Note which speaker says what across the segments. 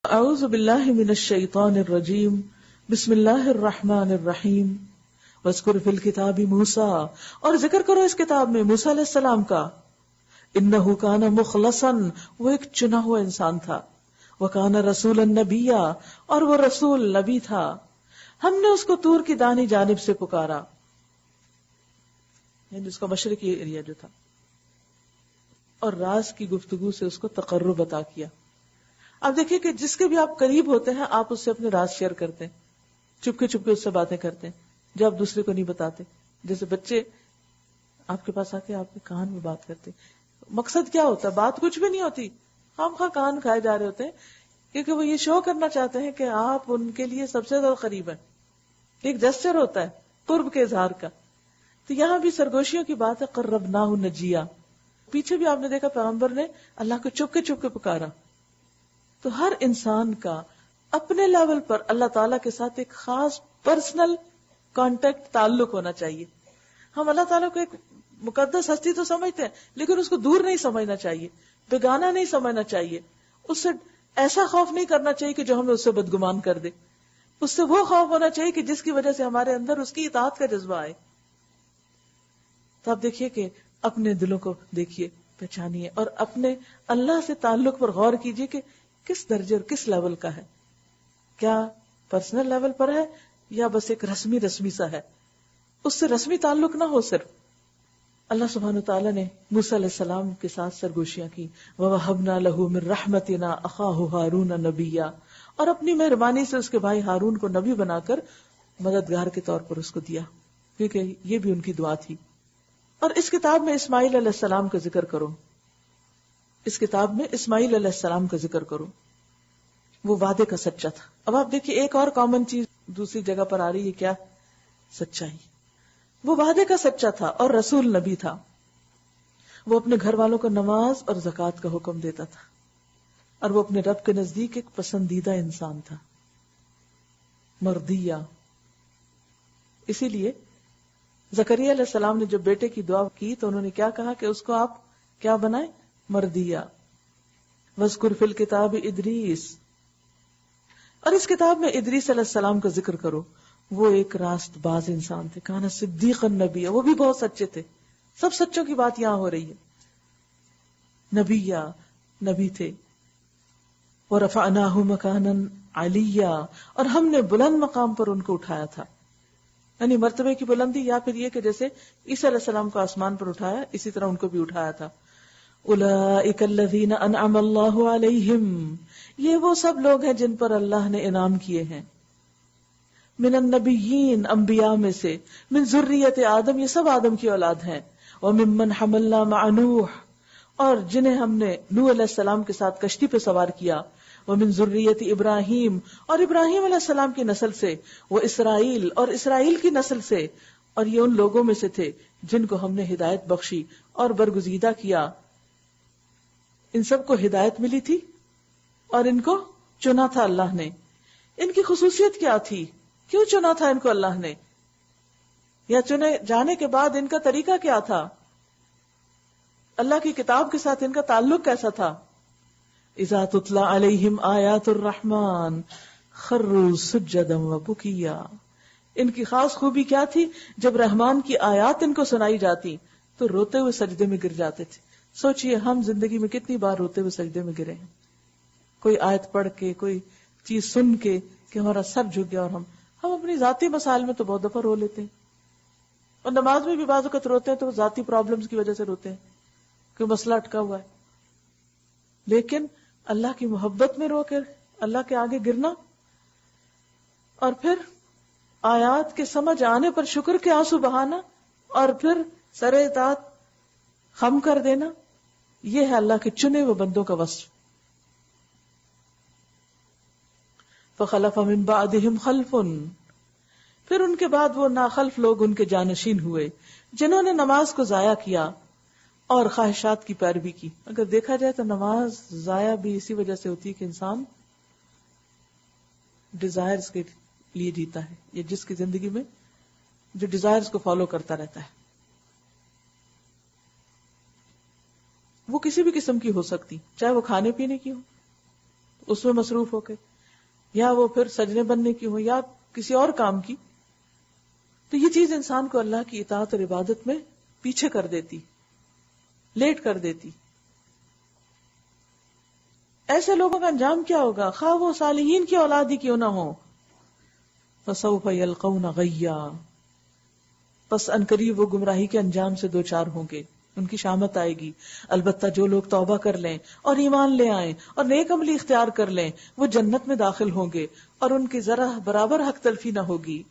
Speaker 1: اعوذ باللہ من الشیطان الرجیم بسم اللہ الرحمن الرحیم واذکر فی الکتاب موسیٰ، اور ذکر کرو اس کتاب میں موسیٰ علیہ السلام کا، انہ کان مخلصا، وہ ایک چنا ہوا انسان تھا، وکان رسولا نبیا، اور وہ رسول نبی تھا، ہم نے اس کو طور کی دانی جانب سے پکارا، یعنی اس کا مشرقی ایریا جو تھا، اور راز کی گفتگو سے اس کو تقرب عطا کیا۔ اب دیکھیے کہ جس کے بھی آپ قریب ہوتے ہیں آپ اس سے اپنے راز شیئر کرتے ہیں، چپکے چپکے اس سے باتیں کرتے ہیں جو آپ دوسرے کو نہیں بتاتے۔ جیسے بچے آپ کے پاس آ کے آپ کے کان میں بات کرتے، مقصد کیا ہوتا ہے؟ بات کچھ بھی نہیں ہوتی، خام خواہ کان کھائے جا رہے ہوتے ہیں، کیونکہ وہ یہ شو کرنا چاہتے ہیں کہ آپ ان کے لیے سب سے زیادہ قریب ہیں۔ ایک جسچر ہوتا ہے قرب کے اظہار کا۔ تو یہاں بھی سرگوشیوں کی بات ہے، قربناہ نجیا۔ پیچھے بھی آپ نے دیکھا پیغمبر نے اللہ کو چپ کے پکارا۔ تو ہر انسان کا اپنے لیول پر اللہ تعالیٰ کے ساتھ ایک خاص پرسنل کانٹیکٹ، تعلق ہونا چاہیے۔ ہم اللہ تعالیٰ کو ایک مقدس ہستی تو سمجھتے ہیں، لیکن اس کو دور نہیں سمجھنا چاہیے، بیگانہ نہیں سمجھنا چاہیے، اس سے ایسا خوف نہیں کرنا چاہیے کہ جو ہمیں اس سے بدگمان کر دے۔ اس سے وہ خوف ہونا چاہیے کہ جس کی وجہ سے ہمارے اندر اس کی اطاعت کا جذبہ آئے۔ تو آپ دیکھیے کہ اپنے دلوں کو دیکھیے، پہچانیے، اور اپنے اللہ سے تعلق پر غور کیجیے کہ کس درجے اور کس لیول کا ہے۔ کیا پرسنل لیول پر ہے یا بس ایک رسمی سا ہے؟ اس سے رسمی تعلق نہ ہو صرف۔ اللہ سبحانہ وتعالیٰ نے موسیٰ علیہ السلام کے ساتھ سرگوشیاں کی، وَوَهَبْنَا لَهُ مِن رَحْمَتِنَا أَخَاهُ هَارُونَ نَبِيًّا، اور اپنی مہربانی سے اس کے بھائی ہارون کو نبی بنا کر مددگار کے طور پر اس کو دیا، کیونکہ یہ بھی ان کی دعا تھی۔ اور اس کتاب میں اسماعیل علیہ السلام کا ذکر کرو، اس کتاب میں اسماعیل علیہ السلام کا ذکر کرو، وہ وعدے کا سچا تھا۔ اب آپ دیکھیے ایک اور کامن چیز دوسری جگہ پر آ رہی ہے، کیا؟ سچائی۔ وہ وعدے کا سچا تھا اور رسول نبی تھا۔ وہ اپنے گھر والوں کو نماز اور زکوٰۃ کا حکم دیتا تھا، اور وہ اپنے رب کے نزدیک ایک پسندیدہ انسان تھا، مردیہ۔ اسی لیے زکریا علیہ السلام نے جب بیٹے کی دعا کی تو انہوں نے کیا کہا کہ اس کو آپ کیا بنائیں؟ مردیہ۔ وَاذْكُرْ فِي الْكِتَابِ ادریس، اور اس کتاب میں ادریس علیہ السلام کا ذکر کرو، وہ ایک راست باز انسان تھے، کانا صدیقا نبیہ، وہ بھی بہت سچے تھے۔ سب سچوں کی بات یہاں ہو رہی ہے۔ نبیہ، نبی تھے۔ وَرَفَعْنَاهُ مَكَانًا عَلِيًّا، اور ہم نے بلند مقام پر ان کو اٹھایا تھا، یعنی مرتبے کی بلندی، یا پھر یہ کہ جیسے عیسیٰ علیہ السلام کو آسمان پر اٹھایا اسی طرح ان کو بھی اٹھایا تھا۔ اولئک الذین انعم اللہ علیہم، یہ وہ سب لوگ ہیں جن پر اللہ نے انعام کیے ہیں، من النبیین، انبیاء میں سے، من ذریت آدم، یہ سب آدم کی اولاد ہیں، وممن حملنا مع نوح، اور جنہیں ہم نے نوح علیہ السلام کے ساتھ کشتی پہ سوار کیا، ومن ذریت ابراہیم، اور ابراہیم علیہ السلام کی نسل سے، وہ اسرائیل، اور اسرائیل کی نسل سے، اور یہ ان لوگوں میں سے تھے جن کو ہم نے ہدایت بخشی اور برگزیدہ کیا۔ ان سب کو ہدایت ملی تھی اور ان کو چنا تھا اللہ نے۔ ان کی خصوصیت کیا تھی؟ کیوں چنا تھا ان کو اللہ نے؟ یا چنے جانے کے بعد ان کا طریقہ کیا تھا؟ اللہ کی کتاب کے ساتھ ان کا تعلق کیسا تھا؟ اذا تتلی علیہم آیات الرحمن خروا سجدا وبکیا، ان کی خاص خوبی کیا تھی؟ جب رحمان کی آیات ان کو سنائی جاتی تو روتے ہوئے سجدے میں گر جاتے تھے۔ سوچئے ہم زندگی میں کتنی بار روتے ہوئے سجدے میں گرے ہیں، کوئی آیت پڑھ کے، کوئی چیز سن کے کہ ہمارا سر جھک گیا، اور ہم اپنی ذاتی مسائل میں تو بہت دفعہ رو لیتے ہیں، اور نماز میں بھی بعض اوقات روتے ہیں تو ذاتی پرابلمز کی وجہ سے روتے ہیں، کوئی مسئلہ اٹکا ہوا ہے، لیکن اللہ کی محبت میں رو کر اللہ کے آگے گرنا، اور پھر آیات کے سمجھ آنے پر شکر کے آنسو بہانا، اور پھر سر اطاعت خم کر دینا، یہ ہے اللہ کے چنے ہوئے بندوں کا وصف۔ فخلف من بعدهم خلف، پھر ان کے بعد وہ ناخلف لوگ ان کے جانشین ہوئے جنہوں نے نماز کو ضائع کیا اور خواہشات کی پیروی کی۔ اگر دیکھا جائے تو نماز ضائع بھی اسی وجہ سے ہوتی ہے کہ انسان ڈیزائرز کے لیے جیتا ہے، یا جس کی زندگی میں جو ڈیزائرز کو فالو کرتا رہتا ہے، وہ کسی بھی قسم کی ہو سکتی، چاہے وہ کھانے پینے کی ہو، اس میں مصروف ہو کے، یا وہ پھر سجنے بننے کی ہو یا کسی اور کام کی. تو یہ چیز انسان کو اللہ کی اطاعت اور عبادت میں پیچھے کر دیتی، لیٹ کر دیتی. ایسے لوگوں کا انجام کیا ہوگا، خواہ وہ صالحین کی اولاد ہی کیوں نہ ہو. فسوف یلقون غیا، پس انقریب وہ گمراہی کے انجام سے دوچار ہوں گے، ان کی شامت آئے گی. البتہ جو لوگ توبہ کر لیں اور ایمان لے آئیں اور نیک عملی اختیار کر لیں وہ جنت میں داخل ہوں گے اور ان کی ذرا برابر حق تلفی نہ ہوگی.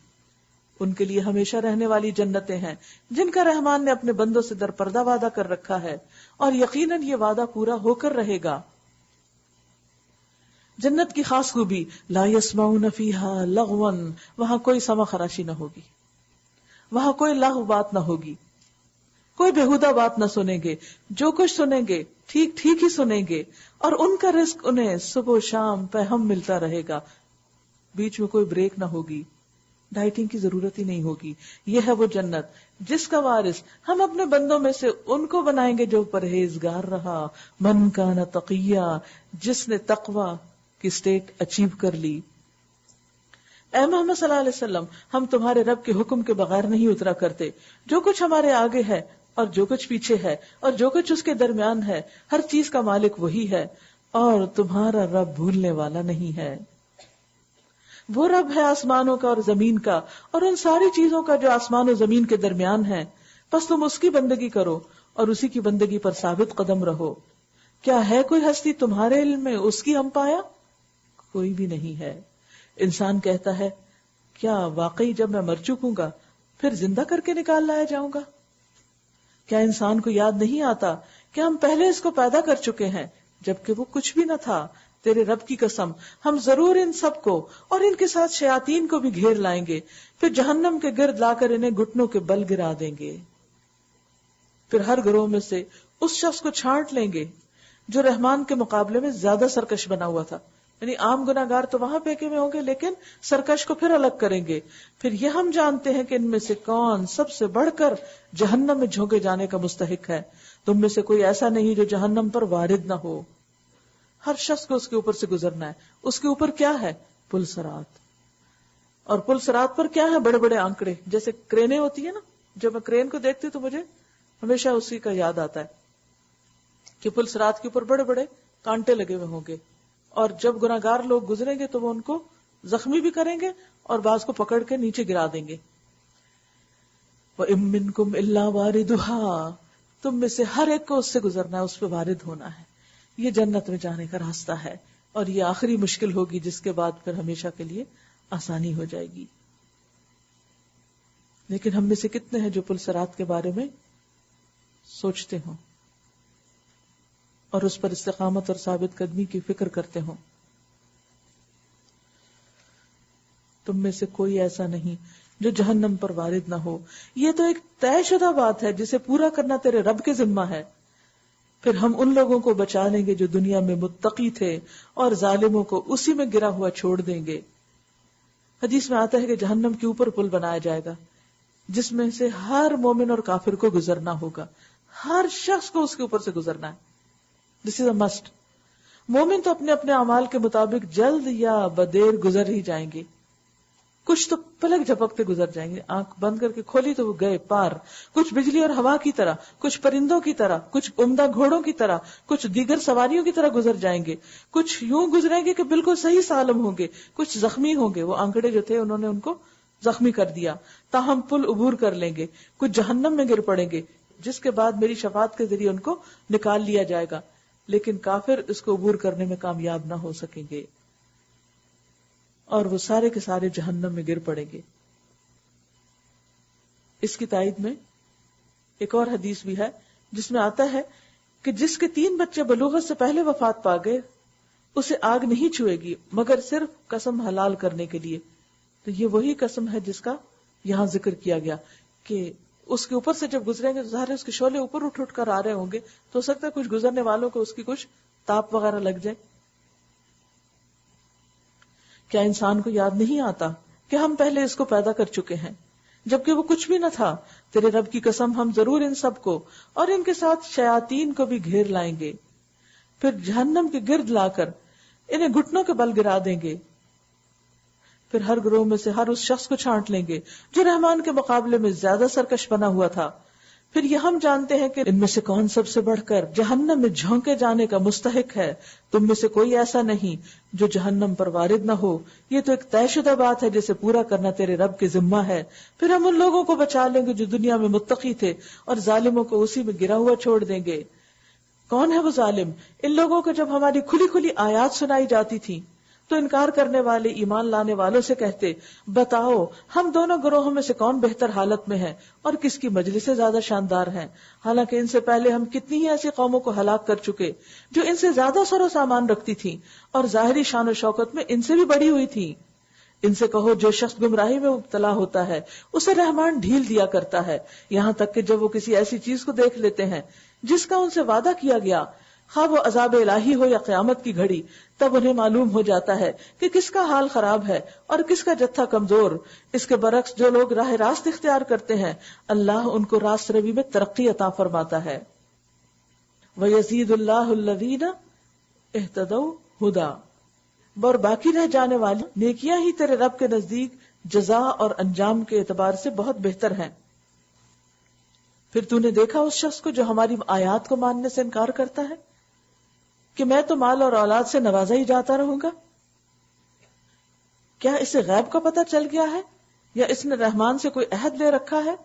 Speaker 1: ان کے لیے ہمیشہ رہنے والی جنتیں ہیں جن کا رحمان نے اپنے بندوں سے درپردہ وعدہ کر رکھا ہے، اور یقیناً یہ وعدہ پورا ہو کر رہے گا. جنت کی خاص خوبی لا یسمعون فیہا لغوا، وہاں کوئی سما خراشی نہ ہوگی، وہاں کوئی لغو بات نہ ہوگی، کوئی بےہودہ بات نہ سنیں گے. جو کچھ سنیں گے ٹھیک ٹھیک ہی سنیں گے، اور ان کا رزق انہیں صبح و شام پہم ملتا رہے گا. بیچ میں کوئی بریک نہ ہوگی، ڈائٹنگ کی ضرورت ہی نہیں ہوگی. یہ ہے وہ جنت جس کا وارث ہم اپنے بندوں میں سے ان کو بنائیں گے جو پرہیزگار رہا. من کان تقیا، جس نے تقوی کی سٹیٹ اچیو کر لی. اے محمد صلی اللہ علیہ وسلم، ہم تمہارے رب کے حکم کے بغیر نہیں اترا کرتے. جو کچھ ہمارے آگے ہے اور جو کچھ پیچھے ہے اور جو کچھ اس کے درمیان ہے، ہر چیز کا مالک وہی ہے، اور تمہارا رب بھولنے والا نہیں ہے. وہ رب ہے آسمانوں کا اور زمین کا اور ان ساری چیزوں کا جو آسمان و زمین کے درمیان ہے. بس تم اس کی بندگی کرو اور اسی کی بندگی پر ثابت قدم رہو. کیا ہے کوئی ہستی تمہارے علم میں اس کی ہم پایا؟ کوئی بھی نہیں ہے. انسان کہتا ہے کیا واقعی جب میں مر چکوں گا پھر زندہ کر کے نکال لایا جاؤں گا؟ کیا انسان کو یاد نہیں آتا کہ ہم پہلے اس کو پیدا کر چکے ہیں جبکہ وہ کچھ بھی نہ تھا؟ تیرے رب کی قسم، ہم ضرور ان سب کو اور ان کے ساتھ شیاطین کو بھی گھیر لائیں گے، پھر جہنم کے گرد لا کر انہیں گھٹنوں کے بل گرا دیں گے. پھر ہر گروہ میں سے اس شخص کو چھانٹ لیں گے جو رحمان کے مقابلے میں زیادہ سرکش بنا ہوا تھا. یعنی عام گناہگار تو وہاں پھینکے ہوئے ہوں گے لیکن سرکش کو پھر الگ کریں گے. پھر یہ ہم جانتے ہیں کہ ان میں سے کون سب سے بڑھ کر جہنم میں جھونکے جانے کا مستحق ہے. تم میں سے کوئی ایسا نہیں جو جہنم پر وارد نہ ہو. ہر شخص کو اس کے اوپر سے گزرنا ہے. اس کے اوپر کیا ہے؟ پل صراط. اور پل صراط پر کیا ہے؟ بڑے بڑے آنکڑے. جیسے کرینیں ہوتی ہیں نا، جب میں کرین کو دیکھتی تو مجھے ہمیشہ اسی کا یاد آتا ہے کہ پل صراط کے اوپر بڑے بڑے کانٹے لگے ہوئے ہوں گے، اور جب گناہگار لوگ گزریں گے تو وہ ان کو زخمی بھی کریں گے اور بعض کو پکڑ کے نیچے گرا دیں گے. وَإِن مِّنكُمْ إِلَّا وَارِدُهَا، تم میں سے ہر ایک کو اس سے گزرنا ہے، اس پہ وارد ہونا ہے. یہ جنت میں جانے کا راستہ ہے، اور یہ آخری مشکل ہوگی جس کے بعد پھر ہمیشہ کے لیے آسانی ہو جائے گی. لیکن ہم میں سے کتنے ہیں جو پل صراط کے بارے میں سوچتے ہوں اور اس پر استقامت اور ثابت قدمی کی فکر کرتے ہوں؟ تم میں سے کوئی ایسا نہیں جو جہنم پر وارد نہ ہو. یہ تو ایک طے شدہ بات ہے جسے پورا کرنا تیرے رب کے ذمہ ہے. پھر ہم ان لوگوں کو بچا لیں گے جو دنیا میں متقی تھے اور ظالموں کو اسی میں گرا ہوا چھوڑ دیں گے. حدیث میں آتا ہے کہ جہنم کے اوپر پل بنایا جائے گا جس میں سے ہر مومن اور کافر کو گزرنا ہوگا. ہر شخص کو اس کے اوپر سے گزرنا ہے. دس از اے مسٹ. مومن تو اپنے اپنے اعمال کے مطابق جلد یا بدیر گزر ہی جائیں گے. کچھ تو پلک جھپکتے گزر جائیں گے، آنکھ بند کر کے کھولی تو وہ گئے پار. کچھ بجلی اور ہوا کی طرح، کچھ پرندوں کی طرح، کچھ عمدہ گھوڑوں کی طرح، کچھ دیگر سواریوں کی طرح گزر جائیں گے. کچھ یوں گزریں گے کہ بالکل صحیح سالم ہوں گے، کچھ زخمی ہوں گے. وہ آنکڑے جو تھے انہوں نے ان کو زخمی کر دیا. تاہم پل عبور کر لیں گے. کچھ جہنم میں گر پڑیں گے جس کے بعد میری شفاعت کے ذریعے ان کو نکال لیا جائے گا، لیکن کافر اس کو عبور کرنے میں کامیاب نہ ہو سکیں گے اور وہ سارے کے سارے جہنم میں گر پڑیں گے. اس کی تائید میں ایک اور حدیث بھی ہے جس میں آتا ہے کہ جس کے 3 بچے بلوغت سے پہلے وفات پا گئے اسے آگ نہیں چھوئے گی مگر صرف قسم حلال کرنے کے لیے. تو یہ وہی قسم ہے جس کا یہاں ذکر کیا گیا کہ اس کے اوپر سے جب گزریں گے تو ظاہر اس کے شعلے اوپر اٹھ کر آ رہے ہوں گے، تو ہو سکتا ہے کچھ گزرنے والوں کو اس کی کچھ تاپ وغیرہ لگ جائے. کیا انسان کو یاد نہیں آتا کہ ہم پہلے اس کو پیدا کر چکے ہیں جبکہ وہ کچھ بھی نہ تھا؟ تیرے رب کی قسم، ہم ضرور ان سب کو اور ان کے ساتھ شیاطین کو بھی گھیر لائیں گے، پھر جہنم کے گرد لا کر انہیں گھٹنوں کے بل گرا دیں گے. پھر ہر گروہ میں سے ہر اس شخص کو چھانٹ لیں گے جو رحمان کے مقابلے میں زیادہ سرکش بنا ہوا تھا. پھر یہ ہم جانتے ہیں کہ ان میں سے کون سب سے بڑھ کر جہنم میں جھونکے جانے کا مستحق ہے. تم میں سے کوئی ایسا نہیں جو جہنم پر وارد نہ ہو. یہ تو ایک طے شدہ بات ہے جسے پورا کرنا تیرے رب کے ذمہ ہے. پھر ہم ان لوگوں کو بچا لیں گے جو دنیا میں متقی تھے اور ظالموں کو اسی میں گرا ہوا چھوڑ دیں گے. کون ہے وہ ظالم؟ ان لوگوں کو جب ہماری کھلی کھلی آیات سنائی جاتی تھی تو انکار کرنے والے ایمان لانے والوں سے کہتے، بتاؤ ہم دونوں گروہوں میں سے کون بہتر حالت میں ہے اور کس کی مجلسیں زیادہ شاندار ہیں. حالانکہ ان سے پہلے ہم کتنی ہی ایسی قوموں کو ہلاک کر چکے جو ان سے زیادہ سر و سامان رکھتی تھیں اور ظاہری شان و شوکت میں ان سے بھی بڑی ہوئی تھی. ان سے کہو جو شخص گمراہی میں مبتلا ہوتا ہے اسے رحمان ڈھیل دیا کرتا ہے، یہاں تک کہ جب وہ کسی ایسی چیز کو دیکھ لیتے ہیں جس کا ان سے وعدہ کیا گیا، خواہ وہ عذاب الہی ہو یا قیامت کی گھڑی، تب انہیں معلوم ہو جاتا ہے کہ کس کا حال خراب ہے اور کس کا جتھا کمزور. اس کے برعکس جو لوگ راہ راست اختیار کرتے ہیں اللہ ان کو راست روی میں ترقی عطا فرماتا ہے. وَيَزِيدُ اللَّهُ الَّذِينَ اهْتَدَوْا هُدًى، اور باقی رہ جانے والی نیکیاں ہی تیرے رب کے نزدیک جزا اور انجام کے اعتبار سے بہت بہتر ہیں. پھر تو نے دیکھا اس شخص کو جو ہماری آیات کو ماننے سے انکار کرتا ہے کہ میں تو مال اور اولاد سے نوازا ہی جاتا رہوں گا. کیا اسے غیب کا پتہ چل گیا ہے یا اس نے رحمان سے کوئی عہد لے رکھا ہے؟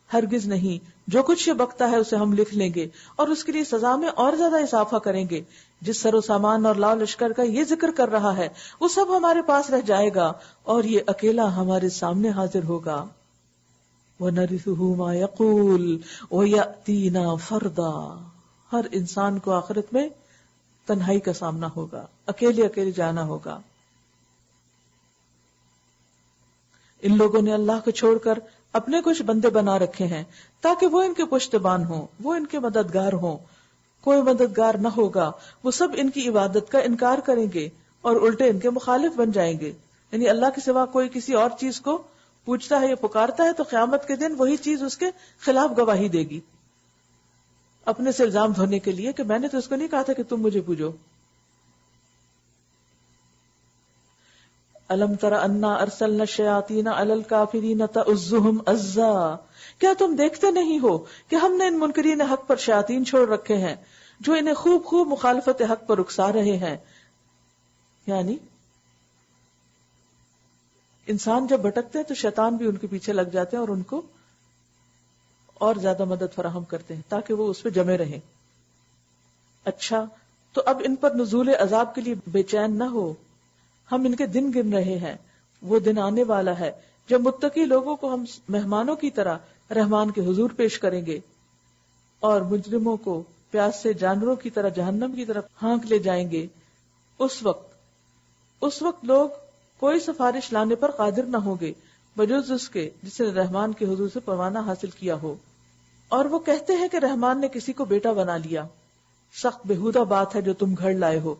Speaker 1: ہرگز نہیں. جو کچھ یہ بکتا ہے اسے ہم لکھ لیں گے اور اس کے لیے سزا میں اور زیادہ اضافہ کریں گے. جس سر و سامان اور لاؤ لشکر کا یہ ذکر کر رہا ہے وہ سب ہمارے پاس رہ جائے گا اور یہ اکیلا ہمارے سامنے حاضر ہوگا. وَنَرِثُهُ مَا يَقُولُ وَيَأْتِينَا فَرْدًا. ہر انسان کو آخرت میں تنہائی کا سامنا ہوگا، اکیلے اکیلے جانا ہوگا. ان لوگوں نے اللہ کو چھوڑ کر اپنے کچھ بندے بنا رکھے ہیں تاکہ وہ ان کے پشتبان ہوں، وہ ان کے مددگار ہوں. کوئی مددگار نہ ہوگا، وہ سب ان کی عبادت کا انکار کریں گے اور الٹے ان کے مخالف بن جائیں گے. یعنی اللہ کے سوا کوئی کسی اور چیز کو پوچھتا ہے یا پکارتا ہے تو قیامت کے دن وہی چیز اس کے خلاف گواہی دے گی، اپنے سے الزام دھونے کے لیے کہ میں نے تو اس کو نہیں کہا تھا کہ تم مجھے پوجو. الم تر انا ارسلنا الشیاطین علی الکافرین تؤزهم عزا. کیا تم دیکھتے نہیں ہو کہ ہم نے ان منکرین حق پر شیاطین چھوڑ رکھے ہیں جو انہیں خوب خوب مخالفت حق پر اکسا رہے ہیں. یعنی انسان جب بھٹکتے ہیں تو شیطان بھی ان کے پیچھے لگ جاتے ہیں اور ان کو اور زیادہ مدد فراہم کرتے ہیں تاکہ وہ اس پہ جمے رہیں. اچھا تو اب ان پر نزول عذاب کے لیے بے چین نہ ہو، ہم ان کے دن گن رہے ہیں. وہ دن آنے والا ہے جب متقی لوگوں کو ہم مہمانوں کی طرح رحمان کے حضور پیش کریں گے اور مجرموں کو پیاس سے جانوروں کی طرح جہنم کی طرف ہانک لے جائیں گے. اس وقت لوگ کوئی سفارش لانے پر قادر نہ ہوں گے بجز اس کے جس نے رحمان کے حضور سے پروانہ حاصل کیا ہو. اور وہ کہتے ہیں کہ رحمان نے کسی کو بیٹا بنا لیا. سخت بےہودہ بات ہے جو تم گھڑ لائے ہو.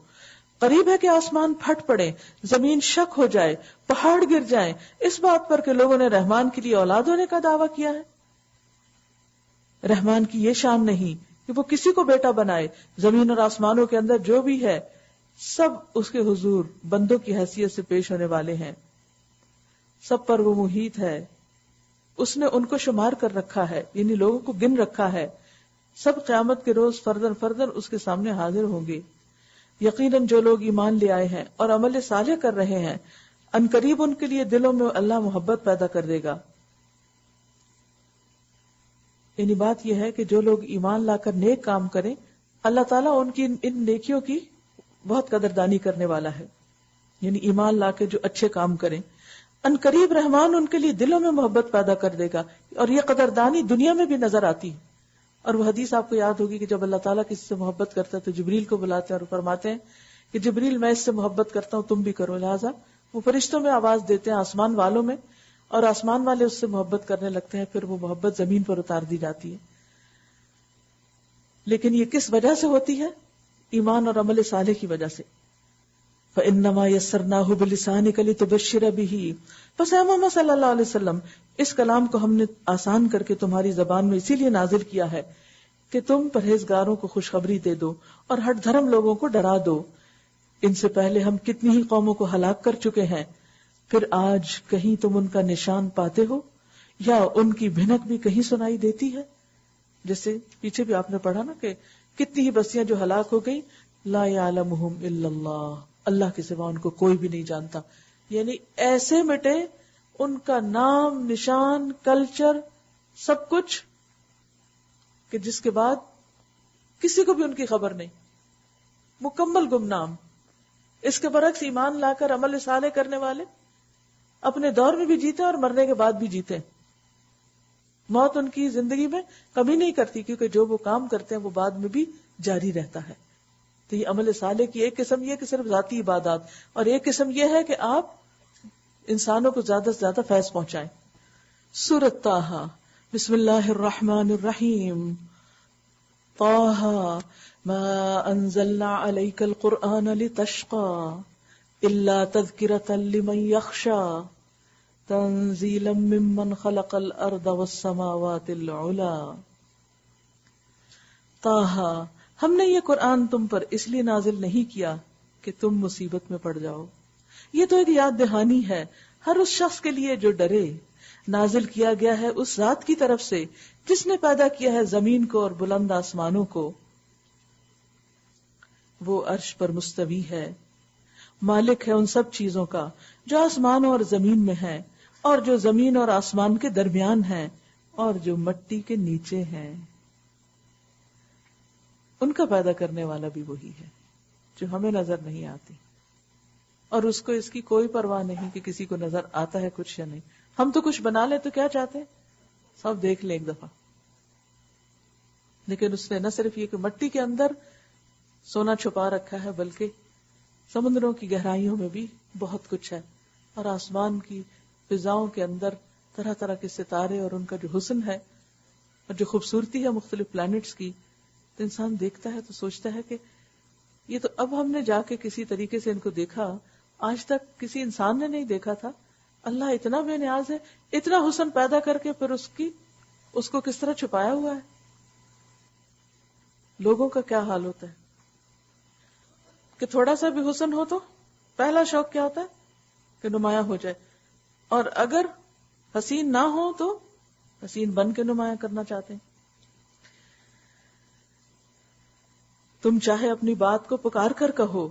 Speaker 1: قریب ہے کہ آسمان پھٹ پڑے، زمین شک ہو جائے، پہاڑ گر جائیں اس بات پر کہ لوگوں نے رحمان کے لیے اولاد ہونے کا دعویٰ کیا ہے. رحمان کی یہ شان نہیں کہ وہ کسی کو بیٹا بنائے. زمین اور آسمانوں کے اندر جو بھی ہے سب اس کے حضور بندوں کی حیثیت سے پیش ہونے والے ہیں. سب پر وہ محیط ہے، اس نے ان کو شمار کر رکھا ہے، یعنی لوگوں کو گن رکھا ہے. سب قیامت کے روز فردن فردن اس کے سامنے حاضر ہوں گے. یقیناً جو لوگ ایمان لے آئے ہیں اور عمل صالح کر رہے ہیں ان قریب ان کے لیے دلوں میں اللہ محبت پیدا کر دے گا. یعنی بات یہ ہے کہ جو لوگ ایمان لا کر نیک کام کریں اللہ تعالیٰ ان کی ان نیکیوں کی بہت قدردانی کرنے والا ہے. یعنی ایمان لا کے جو اچھے کام کریں ان قریب رحمان ان کے لیے دلوں میں محبت پیدا کر دے گا. اور یہ قدردانی دنیا میں بھی نظر آتی ہے. اور وہ حدیث آپ کو یاد ہوگی کہ جب اللہ تعالیٰ کسی سے محبت کرتا ہے تو جبریل کو بلاتے ہیں اور فرماتے ہیں کہ جبریل میں اس سے محبت کرتا ہوں تم بھی کرو. لہٰذا وہ فرشتوں میں آواز دیتے ہیں آسمان والوں میں اور آسمان والے اس سے محبت کرنے لگتے ہیں. پھر وہ محبت زمین پر اتار دی جاتی ہے. لیکن یہ کس وجہ سے ہوتی ہے؟ ایمان اور عمل صالح کی وجہ سے. فَإِنَّمَا يَسَّرْنَاهُ بِلِسَانِكَ لِتُبَشِّرَ بِهِ. پس اے محمد صلی اللہ علیہ وسلم اس کلام کو ہم نے آسان کر کے تمہاری زبان میں اسی لیے نازل کیا ہے کہ تم پرہیزگاروں کو خوشخبری دے دو اور ہٹ دھرم لوگوں کو ڈرا دو. ان سے پہلے ہم کتنی ہی قوموں کو ہلاک کر چکے ہیں، پھر آج کہیں تم ان کا نشان پاتے ہو یا ان کی بھنک بھی کہیں سنائی دیتی ہے؟ جیسے پیچھے بھی آپ نے پڑھا نا کہ کتنی ہی بستیاں جو ہلاک ہو گئی، لا یعلمہم الا اللہ، اللہ کے سوا ان کو کوئی بھی نہیں جانتا. یعنی ایسے مٹے ان کا نام، نشان، کلچر، سب کچھ، کہ جس کے بعد کسی کو بھی ان کی خبر نہیں، مکمل گمنام. اس کے برعکس ایمان لا کر عمل صالح کرنے والے اپنے دور میں بھی جیتے اور مرنے کے بعد بھی جیتے. موت ان کی زندگی میں کمی نہیں کرتی، کیونکہ جو وہ کام کرتے ہیں وہ بعد میں بھی جاری رہتا ہے. تو یہ عمل صالح کی ایک قسم یہ کہ صرف ذاتی عبادات، اور ایک قسم یہ ہے کہ آپ انسانوں کو زیادہ سے زیادہ فیض پہنچائیں. سورۃ طٰہٰ، بسم اللہ الرحمن الرحیم. طٰہٰ ما انزلنا علیک القرآن لتشقى الا تذکرۃ لمن یخشی تنزیلا ممن خلق الارض والسماوات العلی. طٰہٰ، ہم نے یہ قرآن تم پر اس لیے نازل نہیں کیا کہ تم مصیبت میں پڑ جاؤ. یہ تو ایک یاد دہانی ہے ہر اس شخص کے لیے جو ڈرے. نازل کیا گیا ہے اس ذات کی طرف سے جس نے پیدا کیا ہے زمین کو اور بلند آسمانوں کو. وہ عرش پر مستوی ہے، مالک ہے ان سب چیزوں کا جو آسمانوں اور زمین میں ہیں، اور جو زمین اور آسمان کے درمیان ہیں، اور جو مٹی کے نیچے ہیں. ان کا پیدا کرنے والا بھی وہی ہے جو ہمیں نظر نہیں آتی، اور اس کو اس کی کوئی پرواہ نہیں کہ کسی کو نظر آتا ہے کچھ یا نہیں. ہم تو کچھ بنا لے تو کیا چاہتے ہیں، سب دیکھ لیں ایک دفعہ. لیکن اس نے نہ صرف یہ کہ مٹی کے اندر سونا چھپا رکھا ہے، بلکہ سمندروں کی گہرائیوں میں بھی بہت کچھ ہے، اور آسمان کی فضاؤں کے اندر طرح طرح کے ستارے اور ان کا جو حسن ہے اور جو خوبصورتی ہے مختلف پلانٹس کی. تو انسان دیکھتا ہے تو سوچتا ہے کہ یہ تو اب ہم نے جا کے کسی طریقے سے ان کو دیکھا، آج تک کسی انسان نے نہیں دیکھا تھا. اللہ اتنا بے نیاز ہے، اتنا حسن پیدا کر کے پھر اس کو کس طرح چھپایا ہوا ہے. لوگوں کا کیا حال ہوتا ہے کہ تھوڑا سا بھی حسن ہو تو پہلا شوق کیا ہوتا ہے کہ نمایاں ہو جائے، اور اگر حسین نہ ہو تو حسین بن کے نمایاں کرنا چاہتے ہیں. تم چاہے اپنی بات کو پکار کر کہو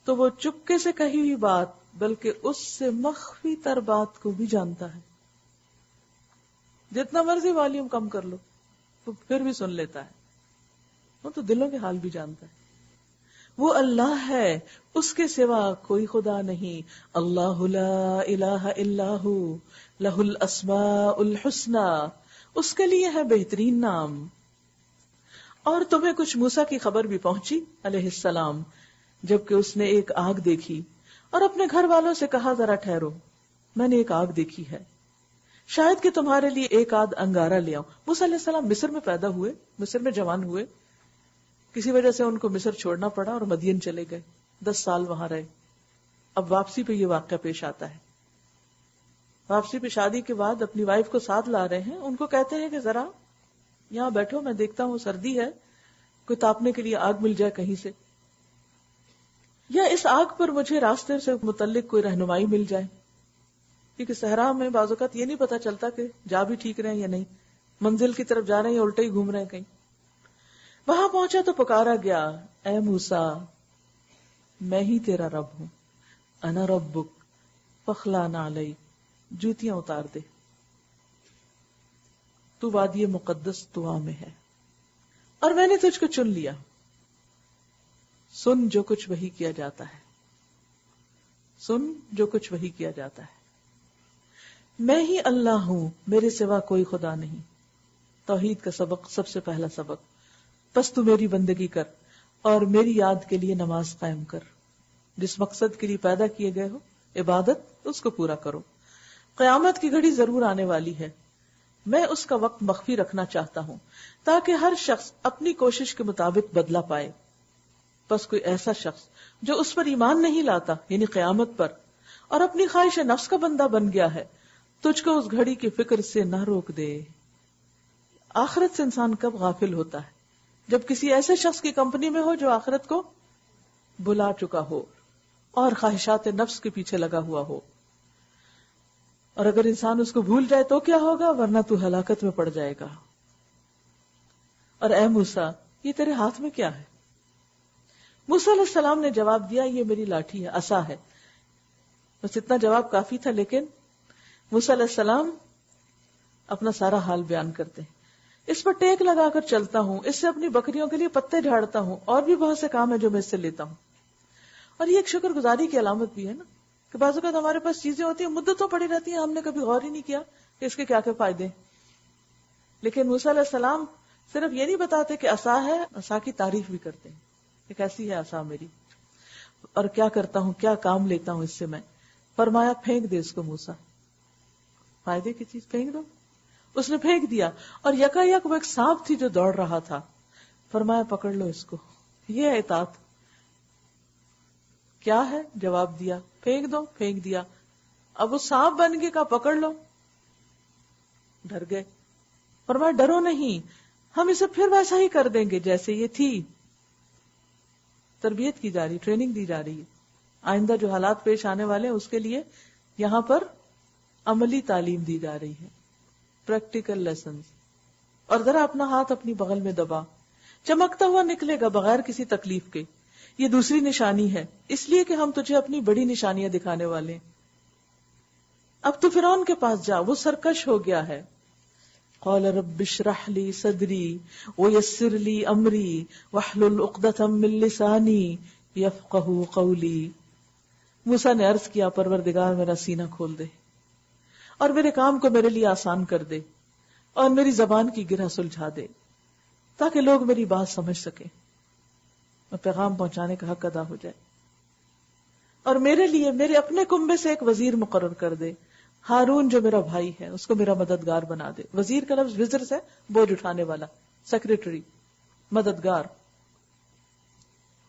Speaker 1: تو وہ چپکے سے کہی ہوئی بات بلکہ اس سے مخفی تر بات کو بھی جانتا ہے. جتنا مرضی والیوم کم کر لو تو پھر بھی سن لیتا ہے، وہ تو دلوں کے حال بھی جانتا ہے. وہ اللہ ہے، اس کے سوا کوئی خدا نہیں. اللہ لا الہ الا ہو لہ الاسماء الحسنی، اس کے لیے ہے بہترین نام. اور تمہیں کچھ موسیٰ کی خبر بھی پہنچی علیہ السلام، جبکہ اس نے ایک آگ دیکھی اور اپنے گھر والوں سے کہا ذرا ٹھہرو، میں نے ایک آگ دیکھی ہے، شاید کہ تمہارے لیے ایک آدھ انگارہ لے آؤں. موسیٰ علیہ السلام مصر میں پیدا ہوئے، مصر میں جوان ہوئے، کسی وجہ سے ان کو مصر چھوڑنا پڑا اور مدین چلے گئے، 10 سال وہاں رہے. اب واپسی پہ یہ واقعہ پیش آتا ہے. واپسی پہ شادی کے بعد اپنی وائف کو ساتھ لا رہے ہیں، ان کو کہتے ہیں کہ ذرا یہاں بیٹھو، میں دیکھتا ہوں سردی ہے، کوئی تاپنے کے لیے آگ مل جائے کہیں سے، یا اس آگ پر مجھے راستے سے متعلق کوئی رہنمائی مل جائے، کیونکہ صحرا میں بعض اوقات یہ نہیں پتا چلتا کہ جا بھی ٹھیک رہے ہیں یا نہیں، منزل کی طرف جا رہے ہیں یا الٹے ہی گھوم رہے ہیں کہیں. وہاں پہنچا تو پکارا گیا، اے موسیٰ میں ہی تیرا رب ہوں، انا ربک فاخلع نعلیک، جوتیاں اتار دے، تو وادی مقدس طویٰ میں ہے اور میں نے تجھ کو چن لیا. سن جو کچھ وحی کیا جاتا ہے، سن جو کچھ وحی کیا جاتا ہے. میں ہی اللہ ہوں، میرے سوا کوئی خدا نہیں. توحید کا سبق، سب سے پہلا سبق. بس تو میری بندگی کر اور میری یاد کے لیے نماز قائم کر. جس مقصد کے لیے پیدا کیے گئے ہو عبادت، اس کو پورا کرو. قیامت کی گھڑی ضرور آنے والی ہے، میں اس کا وقت مخفی رکھنا چاہتا ہوں تاکہ ہر شخص اپنی کوشش کے مطابق بدلہ پائے. بس کوئی ایسا شخص جو اس پر ایمان نہیں لاتا، یعنی قیامت پر، اور اپنی خواہش نفس کا بندہ بن گیا ہے، تجھ کو اس گھڑی کی فکر سے نہ روک دے. آخرت سے انسان کب غافل ہوتا ہے؟ جب کسی ایسے شخص کی کمپنی میں ہو جو آخرت کو بلا چکا ہو اور خواہشات نفس کے پیچھے لگا ہوا ہو. اور اگر انسان اس کو بھول جائے تو کیا ہوگا؟ ورنہ تو ہلاکت میں پڑ جائے گا. اور اے موسیٰ یہ تیرے ہاتھ میں کیا ہے؟ موسیٰ علیہ السلام نے جواب دیا یہ میری لاٹھی ہے، عصا ہے. بس اتنا جواب کافی تھا. لیکن موسیٰ علیہ السلام اپنا سارا حال بیان کرتے ہیں. اس پر ٹیک لگا کر چلتا ہوں، اس سے اپنی بکریوں کے لیے پتے جھاڑتا ہوں، اور بھی بہت سے کام ہیں جو میں اس سے لیتا ہوں. اور یہ ایک شکر گزاری کی علامت بھی ہے نا کہ بعض اوقات ہمارے پاس چیزیں ہوتی ہیں، مدتوں پڑی رہتی ہیں، ہم نے کبھی غور ہی نہیں کیا کہ اس کے کیا کیا فائدے ہیں. لیکن موسیٰ علیہ السلام صرف یہ نہیں بتاتے کہ عصا ہے، عصا کی تعریف بھی کرتے ہیں کہ کیسی ہے عصا میری اور کیا کرتا ہوں، کیا کام لیتا ہوں اس سے میں. فرمایا پھینک دے اس کو موسیٰ، فائدے کی چیز پھینک دو. اس نے پھینک دیا اور یکا یک وہ ایک سانپ تھی جو دوڑ رہا تھا. فرمایا پکڑ لو اس کو. یہ ہے اطاعت. کیا ہے؟ جواب دیا پھینک دو. پھینک دیا. اب وہ سانپ بن کے کہا پکڑ لو. ڈر گئے. فرمایا ڈرو نہیں، ہم اسے پھر ویسا ہی کر دیں گے جیسے یہ تھی. تربیت کی جا رہی، ٹریننگ دی جا رہی ہے. آئندہ جو حالات پیش آنے والے ہیں اس کے لیے یہاں پر عملی تعلیم دی جا رہی ہے، پریکٹیکل لیسنز. اور ذرا اپنا ہاتھ اپنی بغل میں دبا، چمکتا ہوا نکلے گا بغیر کسی تکلیف کے. یہ دوسری نشانی ہے، اس لیے کہ ہم تجھے اپنی بڑی نشانیاں دکھانے والے ہیں. اب تو فرعون کے پاس جا، وہ سرکش ہو گیا ہے. قال رب اشرح لي صدري ويسر لي امري واحلل عقدة من لساني يفقهوا قولي. موسیٰ نے عرض کیا پروردگار میرا سینہ کھول دے اور میرے کام کو میرے لیے آسان کر دے اور میری زبان کی گرہ سلجھا دے تاکہ لوگ میری بات سمجھ سکیں اور پیغام پہنچانے کا حق ادا ہو جائے. اور میرے لیے میرے اپنے کنبے سے ایک وزیر مقرر کر دے. ہارون جو میرا بھائی ہے اس کو میرا مددگار بنا دے. وزیر کا لفظ وزر سے بوجھ اٹھانے والا، سیکریٹری، مددگار.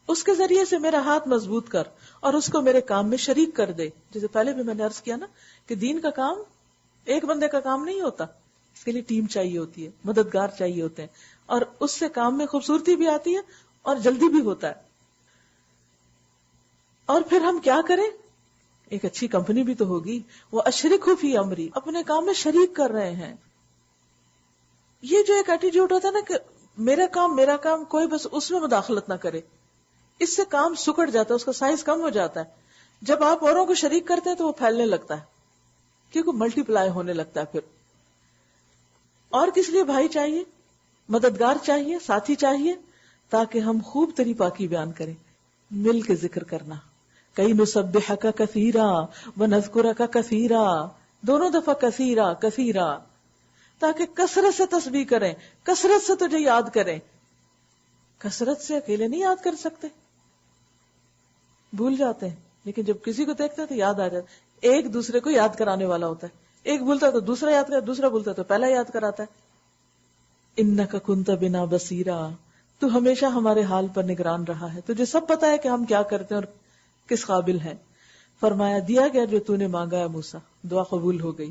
Speaker 1: اس کے ذریعے سے میرا ہاتھ مضبوط کر اور اس کو میرے کام میں شریک کر دے. جیسے پہلے بھی میں نے عرض کیا نا کہ دین کا کام ایک بندے کا کام نہیں ہوتا، اس کے لیے ٹیم چاہیے ہوتی ہے، مددگار چاہیے ہوتے ہیں، اور اس سے کام میں خوبصورتی بھی آتی ہے اور جلدی بھی ہوتا ہے. اور پھر ہم کیا کریں؟ ایک اچھی کمپنی بھی تو ہوگی. وہ اشرک فی امری، اپنے کام میں شریک کر رہے ہیں. یہ جو ایک ایٹیٹیوڈ ہوتا ہے نا کہ میرا کام کوئی بس اس میں مداخلت نہ کرے، اس سے کام سکڑ جاتا ہے، اس کا سائز کم ہو جاتا ہے. جب آپ اوروں کو شریک کرتے ہیں تو وہ پھیلنے لگتا ہے کیونکہ ملٹی پلائی ہونے لگتا ہے. پھر اور کس لیے بھائی چاہیے، مددگار چاہیے، ساتھی چاہیے، تاکہ ہم خوب تری پاکی بیان کریں. مل کے ذکر کرنا، کئی نسبحک کثیرا ونذکرک کثیرا، دونوں دفعہ کثیرا کثیرا، تاکہ کثرت سے تسبیح کریں، کثرت سے تجھے یاد کریں. کثرت سے اکیلے نہیں یاد کر سکتے، بھول جاتے ہیں. لیکن جب کسی کو دیکھتے ہیں تو یاد آ جاتا ہے. ایک دوسرے کو یاد کرانے والا ہوتا ہے. ایک بولتا ہے تو دوسرا یاد کرتا، دوسرا بولتا ہے تو پہلا یاد کراتا ہے. انک کنت بنا بصیرا، تو ہمیشہ ہمارے حال پر نگران رہا ہے، تجھے سب پتا ہے کہ ہم کیا کرتے ہیں اور کس قابل ہیں. فرمایا دیا گیا جو تو نے مانگا ہے موسیٰ، دعا قبول ہو گئی.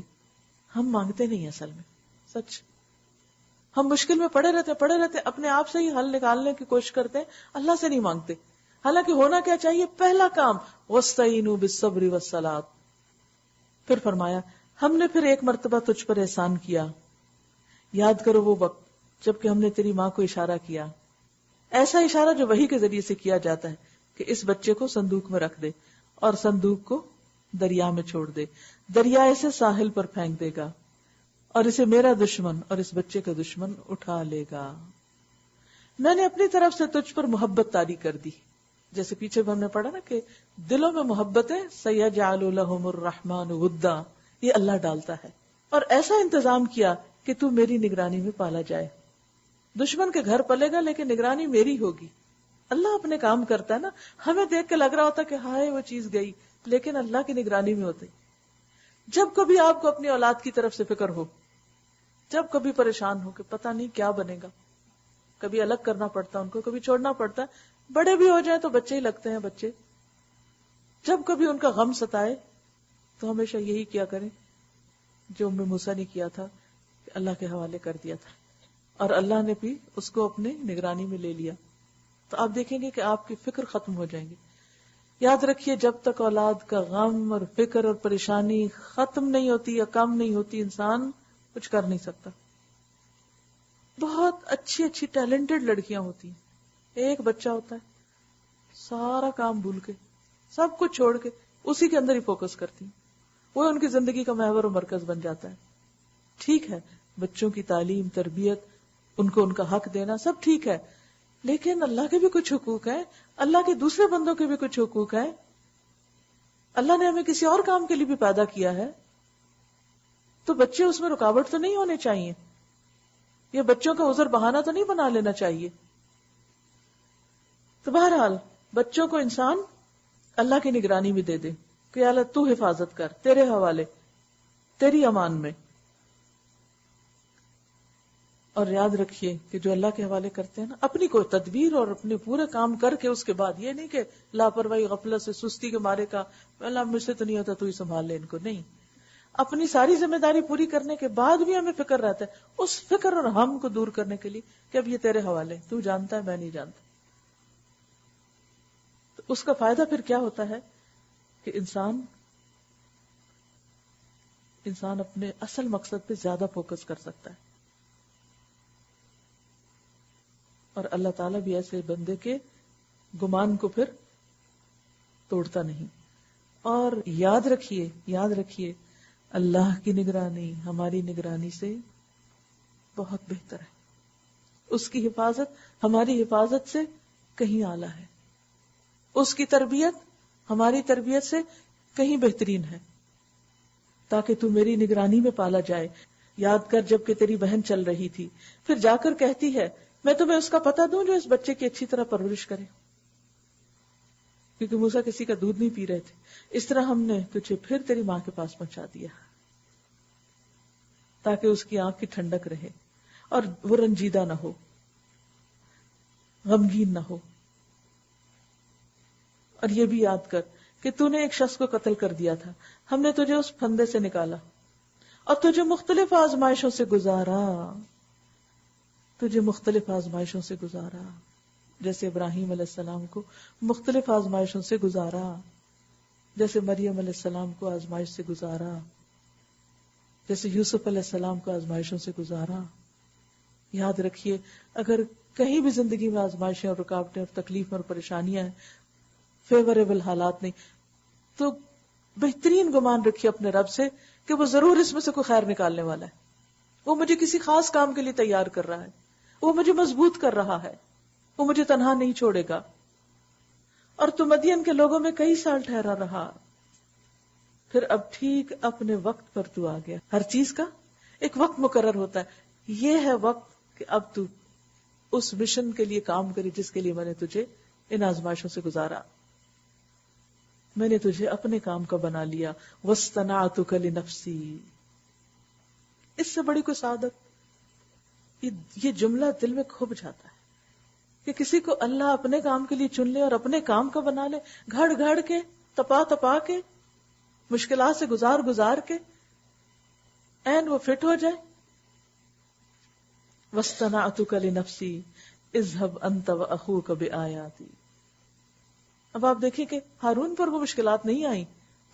Speaker 1: ہم مانگتے نہیں اصل میں، سچ ہم مشکل میں پڑے رہتے اپنے آپ سے ہی حل نکالنے کی کوشش کرتے ہیں، اللہ سے نہیں مانگتے. حالانکہ ہونا کیا چاہیے؟ پہلا کام وَاسْتَعِينُوا بِالصَّبْرِ وَالصَّلَاةِ. پھر فرمایا ہم نے پھر ایک مرتبہ تجھ پر احسان کیا، یاد کرو وہ وقت جب کہ ہم نے تیری ماں کو اشارہ کیا. ایسا اشارہ جو وحی کے ذریعے سے کیا جاتا ہے کہ اس بچے کو صندوق میں رکھ دے اور صندوق کو دریا میں چھوڑ دے. دریا اسے ساحل پر پھینک دے گا اور اسے میرا دشمن اور اس بچے کا دشمن اٹھا لے گا. میں نے اپنی طرف سے تجھ پر محبت طاری کر دی. جیسے پیچھے بھی ہم نے پڑھا نا کہ دلوں میں محبتیں سَيَجْعَلُ لَهُمُ الرَّحْمَنُ وُدًّا، یہ اللہ ڈالتا ہے. اور ایسا انتظام کیا کہ تو میری نگرانی میں پالا جائے. دشمن کے گھر پلے گا لیکن نگرانی میری ہوگی. اللہ اپنے کام کرتا ہے نا. ہمیں دیکھ کے لگ رہا ہوتا کہ ہائے وہ چیز گئی، لیکن اللہ کی نگرانی میں ہوتی. جب کبھی آپ کو اپنی اولاد کی طرف سے فکر ہو، جب کبھی پریشان ہو کہ پتہ نہیں کیا بنے گا، کبھی الگ کرنا پڑتا ہے ان کو، کبھی چھوڑنا پڑتا ہے، بڑے بھی ہو جائیں تو بچے ہی لگتے ہیں بچے. جب کبھی ان کا غم ستائے تو ہمیشہ یہی کیا کریں جو ام موسیٰ نے کیا تھا کہ اللہ کے حوالے کر دیا تھا اور اللہ نے بھی اس کو اپنے نگرانی میں لے لیا. تو آپ دیکھیں گے کہ آپ کی فکر ختم ہو جائیں گی. یاد رکھیے جب تک اولاد کا غم اور فکر اور پریشانی ختم نہیں ہوتی یا کم نہیں ہوتی، انسان کچھ کر نہیں سکتا. بہت اچھی اچھی ٹیلنٹڈ لڑکیاں ہوتی ہیں، ایک بچہ ہوتا ہے سارا کام بھول کے سب کچھ چھوڑ کے اسی کے اندر ہی فوکس کرتی ہیں، وہ ان کی زندگی کا محور و مرکز بن جاتا ہے. ٹھیک ہے، بچوں کی تعلیم، تربیت، ان کو ان کا حق دینا سب ٹھیک ہے، لیکن اللہ کے بھی کچھ حقوق ہیں، اللہ کے دوسرے بندوں کے بھی کچھ حقوق ہیں. اللہ نے ہمیں کسی اور کام کے لیے بھی پیدا کیا ہے، تو بچے اس میں رکاوٹ تو نہیں ہونے چاہیے، یہ بچوں کا عذر بہانہ تو نہیں بنا لینا چاہیے. تو بہرحال بچوں کو انسان اللہ کی نگرانی میں دے دے کہ اللہ تو حفاظت کر، تیرے حوالے، تیری امان میں. اور یاد رکھیے کہ جو اللہ کے حوالے کرتے ہیں نا، اپنی کوئی تدبیر اور اپنے پورے کام کر کے اس کے بعد یہ نہیں کہ لاپرواہی، غفلت سے، سستی کے مارے کا اللہ مجھ سے تو نہیں ہوتا تو ہی سنبھال لے ان کو، نہیں. اپنی ساری ذمہ داری پوری کرنے کے بعد بھی ہمیں فکر رہتا ہے، اس فکر اور ہم کو دور کرنے کے لیے کہ اب یہ تیرے حوالے، تو جانتا ہے میں نہیں جانتا. تو اس کا فائدہ پھر کیا ہوتا ہے کہ انسان اپنے اصل مقصد پہ زیادہ فوکس کر سکتا ہے. اور اللہ تعالیٰ بھی ایسے بندے کے گمان کو پھر توڑتا نہیں. اور یاد رکھیے اللہ کی نگرانی ہماری نگرانی سے بہت بہتر ہے. اس کی حفاظت ہماری حفاظت سے کہیں اعلیٰ ہے. اس کی تربیت ہماری تربیت سے کہیں بہترین ہے، تاکہ تو میری نگرانی میں پالا جائے. یاد کر جب کہ تیری بہن چل رہی تھی، پھر جا کر کہتی ہے میں تمہیں اس کا پتہ دوں جو اس بچے کی اچھی طرح پرورش کرے، کیونکہ موسیٰ کسی کا دودھ نہیں پی رہے تھے. اس طرح ہم نے تجھے پھر تیری ماں کے پاس پہنچا دیا تاکہ اس کی آنکھ کی ٹھنڈک رہے اور وہ رنجیدہ نہ ہو، غمگین نہ ہو. اور یہ بھی یاد کر کہ تو نے ایک شخص کو قتل کر دیا تھا، ہم نے تجھے اس پھندے سے نکالا اور تجھے مختلف آزمائشوں سے گزارا، جیسے ابراہیم علیہ السلام کو مختلف آزمائشوں سے گزارا، جیسے مریم علیہ السلام کو آزمائش سے گزارا، جیسے یوسف علیہ السلام کو آزمائشوں سے گزارا. یاد رکھیے اگر کہیں بھی زندگی میں آزمائشیں اور رکاوٹیں اور تکلیف اور پریشانیاں ہیں، فیوریبل حالات نہیں، تو بہترین گمان رکھیے اپنے رب سے کہ وہ ضرور اس میں سے کوئی خیر نکالنے والا ہے. وہ مجھے کسی خاص کام کے لیے تیار کر رہا ہے، وہ مجھے مضبوط کر رہا ہے، وہ مجھے تنہا نہیں چھوڑے گا. اور تو مدین کے لوگوں میں کئی سال ٹھہرا رہا، پھر اب ٹھیک اپنے وقت پر تو آ گیا. ہر چیز کا ایک وقت مقرر ہوتا ہے، یہ ہے وقت کہ اب تو اس مشن کے لیے کام کری جس کے لیے میں نے تجھے ان آزمائشوں سے گزارا. میں نے تجھے اپنے کام کا بنا لیا. وَاصْطَنَعْتُكَ لِنَفْسِي. اس سے بڑی کوئی سعادت، یہ جملہ دل میں کھب جاتا ہے کہ کسی کو اللہ اپنے کام کے لیے چن لے اور اپنے کام کا بنا لے، گھڑ گھڑ کے، تپا کے، مشکلات سے گزار کے، این وہ فٹ ہو جائے. وَاصْطَنَعْتُكَ لِنَفْسِي اذْهَبْ أَنْتَ وَأَخُوكَ بِآيَاتِي. اب آپ دیکھیں کہ ہارون پر وہ مشکلات نہیں آئیں،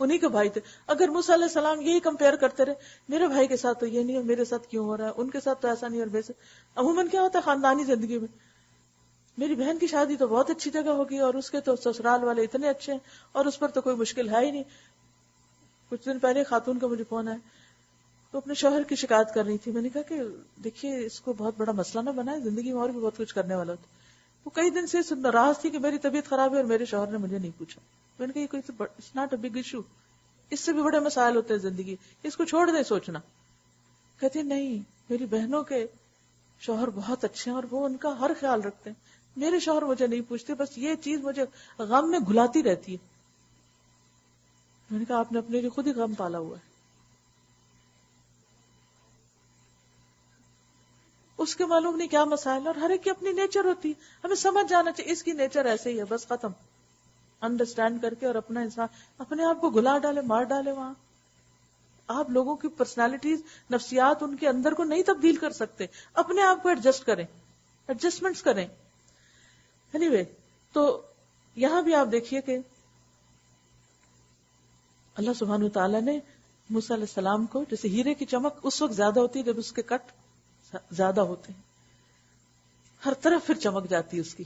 Speaker 1: انہی کے بھائی تھے. اگر موسیٰ علیہ السلام یہی کمپیئر کرتے رہے، میرے بھائی کے ساتھ تو یہ نہیں ہے، میرے ساتھ کیوں ہو رہا ہے، ان کے ساتھ تو ایسا نہیں، اور میرے ساتھ عموماً کیا ہوتا ہے خاندانی زندگی میں، میری بہن کی شادی تو بہت اچھی جگہ ہوگی اور اس کے تو سسرال والے اتنے اچھے ہیں اور اس پر تو کوئی مشکل ہے ہی نہیں. کچھ دن پہلے خاتون کا مجھے فون آیا، تو اپنے شوہر کی شکایت کر رہی تھی. میں نے کہا کہ دیکھیے اس کو بہت بڑا مسئلہ نہ بنائے، زندگی میں اور بھی بہت کچھ کرنے والا ہوتا. وہ کئی دن سے ناراض تھی کہ میری طبیعت خراب ہے اور میرے شوہر نے مجھے نہیں پوچھا. میں نے کہا یہ کوئی it's not a big issue, اس سے بھی بڑے مسائل ہوتے ہیں زندگی، اس کو چھوڑ دیں سوچنا. کہتی نہیں، میری بہنوں کے شوہر بہت اچھے ہیں اور وہ ان کا ہر خیال رکھتے ہیں، میرے شوہر مجھے نہیں پوچھتے، بس یہ چیز مجھے غم میں گھلاتی رہتی ہے. میں نے کہا آپ نے اپنے لیے خود ہی غم پالا ہوا ہے. اس کے معلوم نہیں کیا مسائل، اور ہر ایک کی اپنی نیچر ہوتی ہے. ہمیں سمجھ جانا چاہیے اس کی نیچر ایسے ہی ہے، بس ختم. انڈرسٹینڈ کر کے اور اپنا انسان اپنے آپ کو گلا ڈالے، مار ڈالے. وہاں آپ لوگوں کی پرسنالٹیز، نفسیات ان کے اندر کو نہیں تبدیل کر سکتے. اپنے آپ کو ایڈجسٹ کریں، ایڈجسٹمنٹس کریں. اینی وے، تو یہاں بھی آپ دیکھیے کہ اللہ سبحانہ وتعالیٰ نے موسیٰ علیہ السلام کو، جیسے ہیرے کی چمک اس وقت زیادہ ہوتی ہے جب اس کے کٹ زیادہ ہوتے ہیں، ہر طرف پھر چمک جاتی ہے اس کی.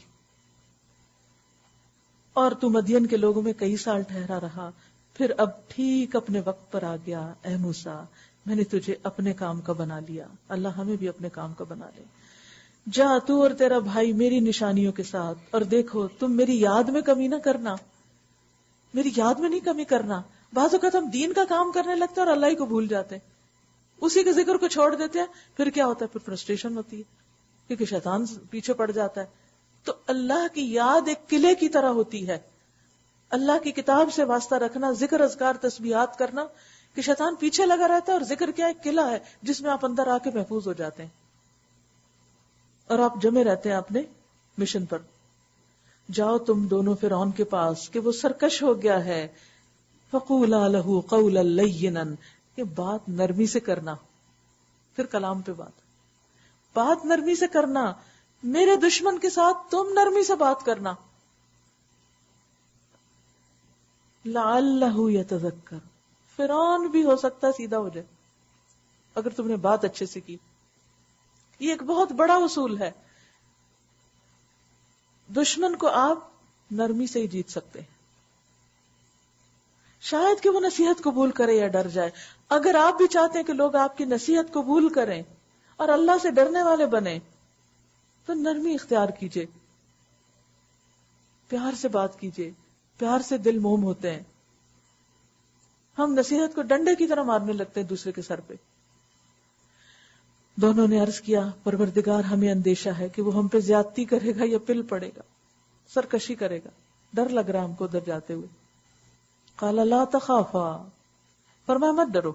Speaker 1: اور تو مدین کے لوگوں میں کئی سال ٹھہرا رہا، پھر اب ٹھیک اپنے وقت پر آ گیا. اے موسیٰ، میں نے تجھے اپنے کام کا بنا لیا. اللہ ہمیں بھی اپنے کام کا بنا لے. جا تو اور تیرا بھائی میری نشانیوں کے ساتھ، اور دیکھو تم میری یاد میں کمی نہ کرنا، میری یاد میں نہیں کمی کرنا. بعض اوقات ہم دین کا کام کرنے لگتے ہیں اور اللہ ہی کو بھول جاتے ہیں، اسی کے ذکر کو چھوڑ دیتے ہیں. پھر کیا ہوتا ہے؟ پھر فرسٹریشن ہوتی ہے کیونکہ شیطان پیچھے پڑ جاتا ہے. تو اللہ کی یاد ایک قلعے کی طرح ہوتی ہے. اللہ کی کتاب سے واسطہ رکھنا، ذکر اذکار تسبیحات کرنا، کہ شیطان پیچھے لگا رہتا ہے اور ذکر کیا ایک قلعہ ہے جس میں آپ اندر آ کے محفوظ ہو جاتے ہیں اور آپ جمے رہتے ہیں اپنے مشن پر. جاؤ تم دونوں فرعون کے پاس کہ وہ سرکش ہو گیا ہے. فقولا لہ قولا لینا، یہ بات نرمی سے کرنا. پھر کلام پہ بات نرمی سے کرنا. میرے دشمن کے ساتھ تم نرمی سے بات کرنا. لعلہ یتذکر، فرعون بھی ہو سکتا ہے سیدھا ہو جائے اگر تم نے بات اچھے سے کی. یہ ایک بہت بڑا اصول ہے. دشمن کو آپ نرمی سے ہی جیت سکتے ہیں، شاید کہ وہ نصیحت قبول کرے یا ڈر جائے. اگر آپ بھی چاہتے ہیں کہ لوگ آپ کی نصیحت قبول کریں اور اللہ سے ڈرنے والے بنیں تو نرمی اختیار کیجئے، پیار سے بات کیجئے. پیار سے دل موم ہوتے ہیں. ہم نصیحت کو ڈنڈے کی طرح مارنے لگتے ہیں دوسرے کے سر پہ. دونوں نے عرض کیا پروردگار ہمیں اندیشہ ہے کہ وہ ہم پہ زیادتی کرے گا یا پل پڑے گا، سرکشی کرے گا، ڈر لگ رہا ہم کو ادھر جاتے ہوئے. قال لا تخافا، فرمایا مت ڈرو،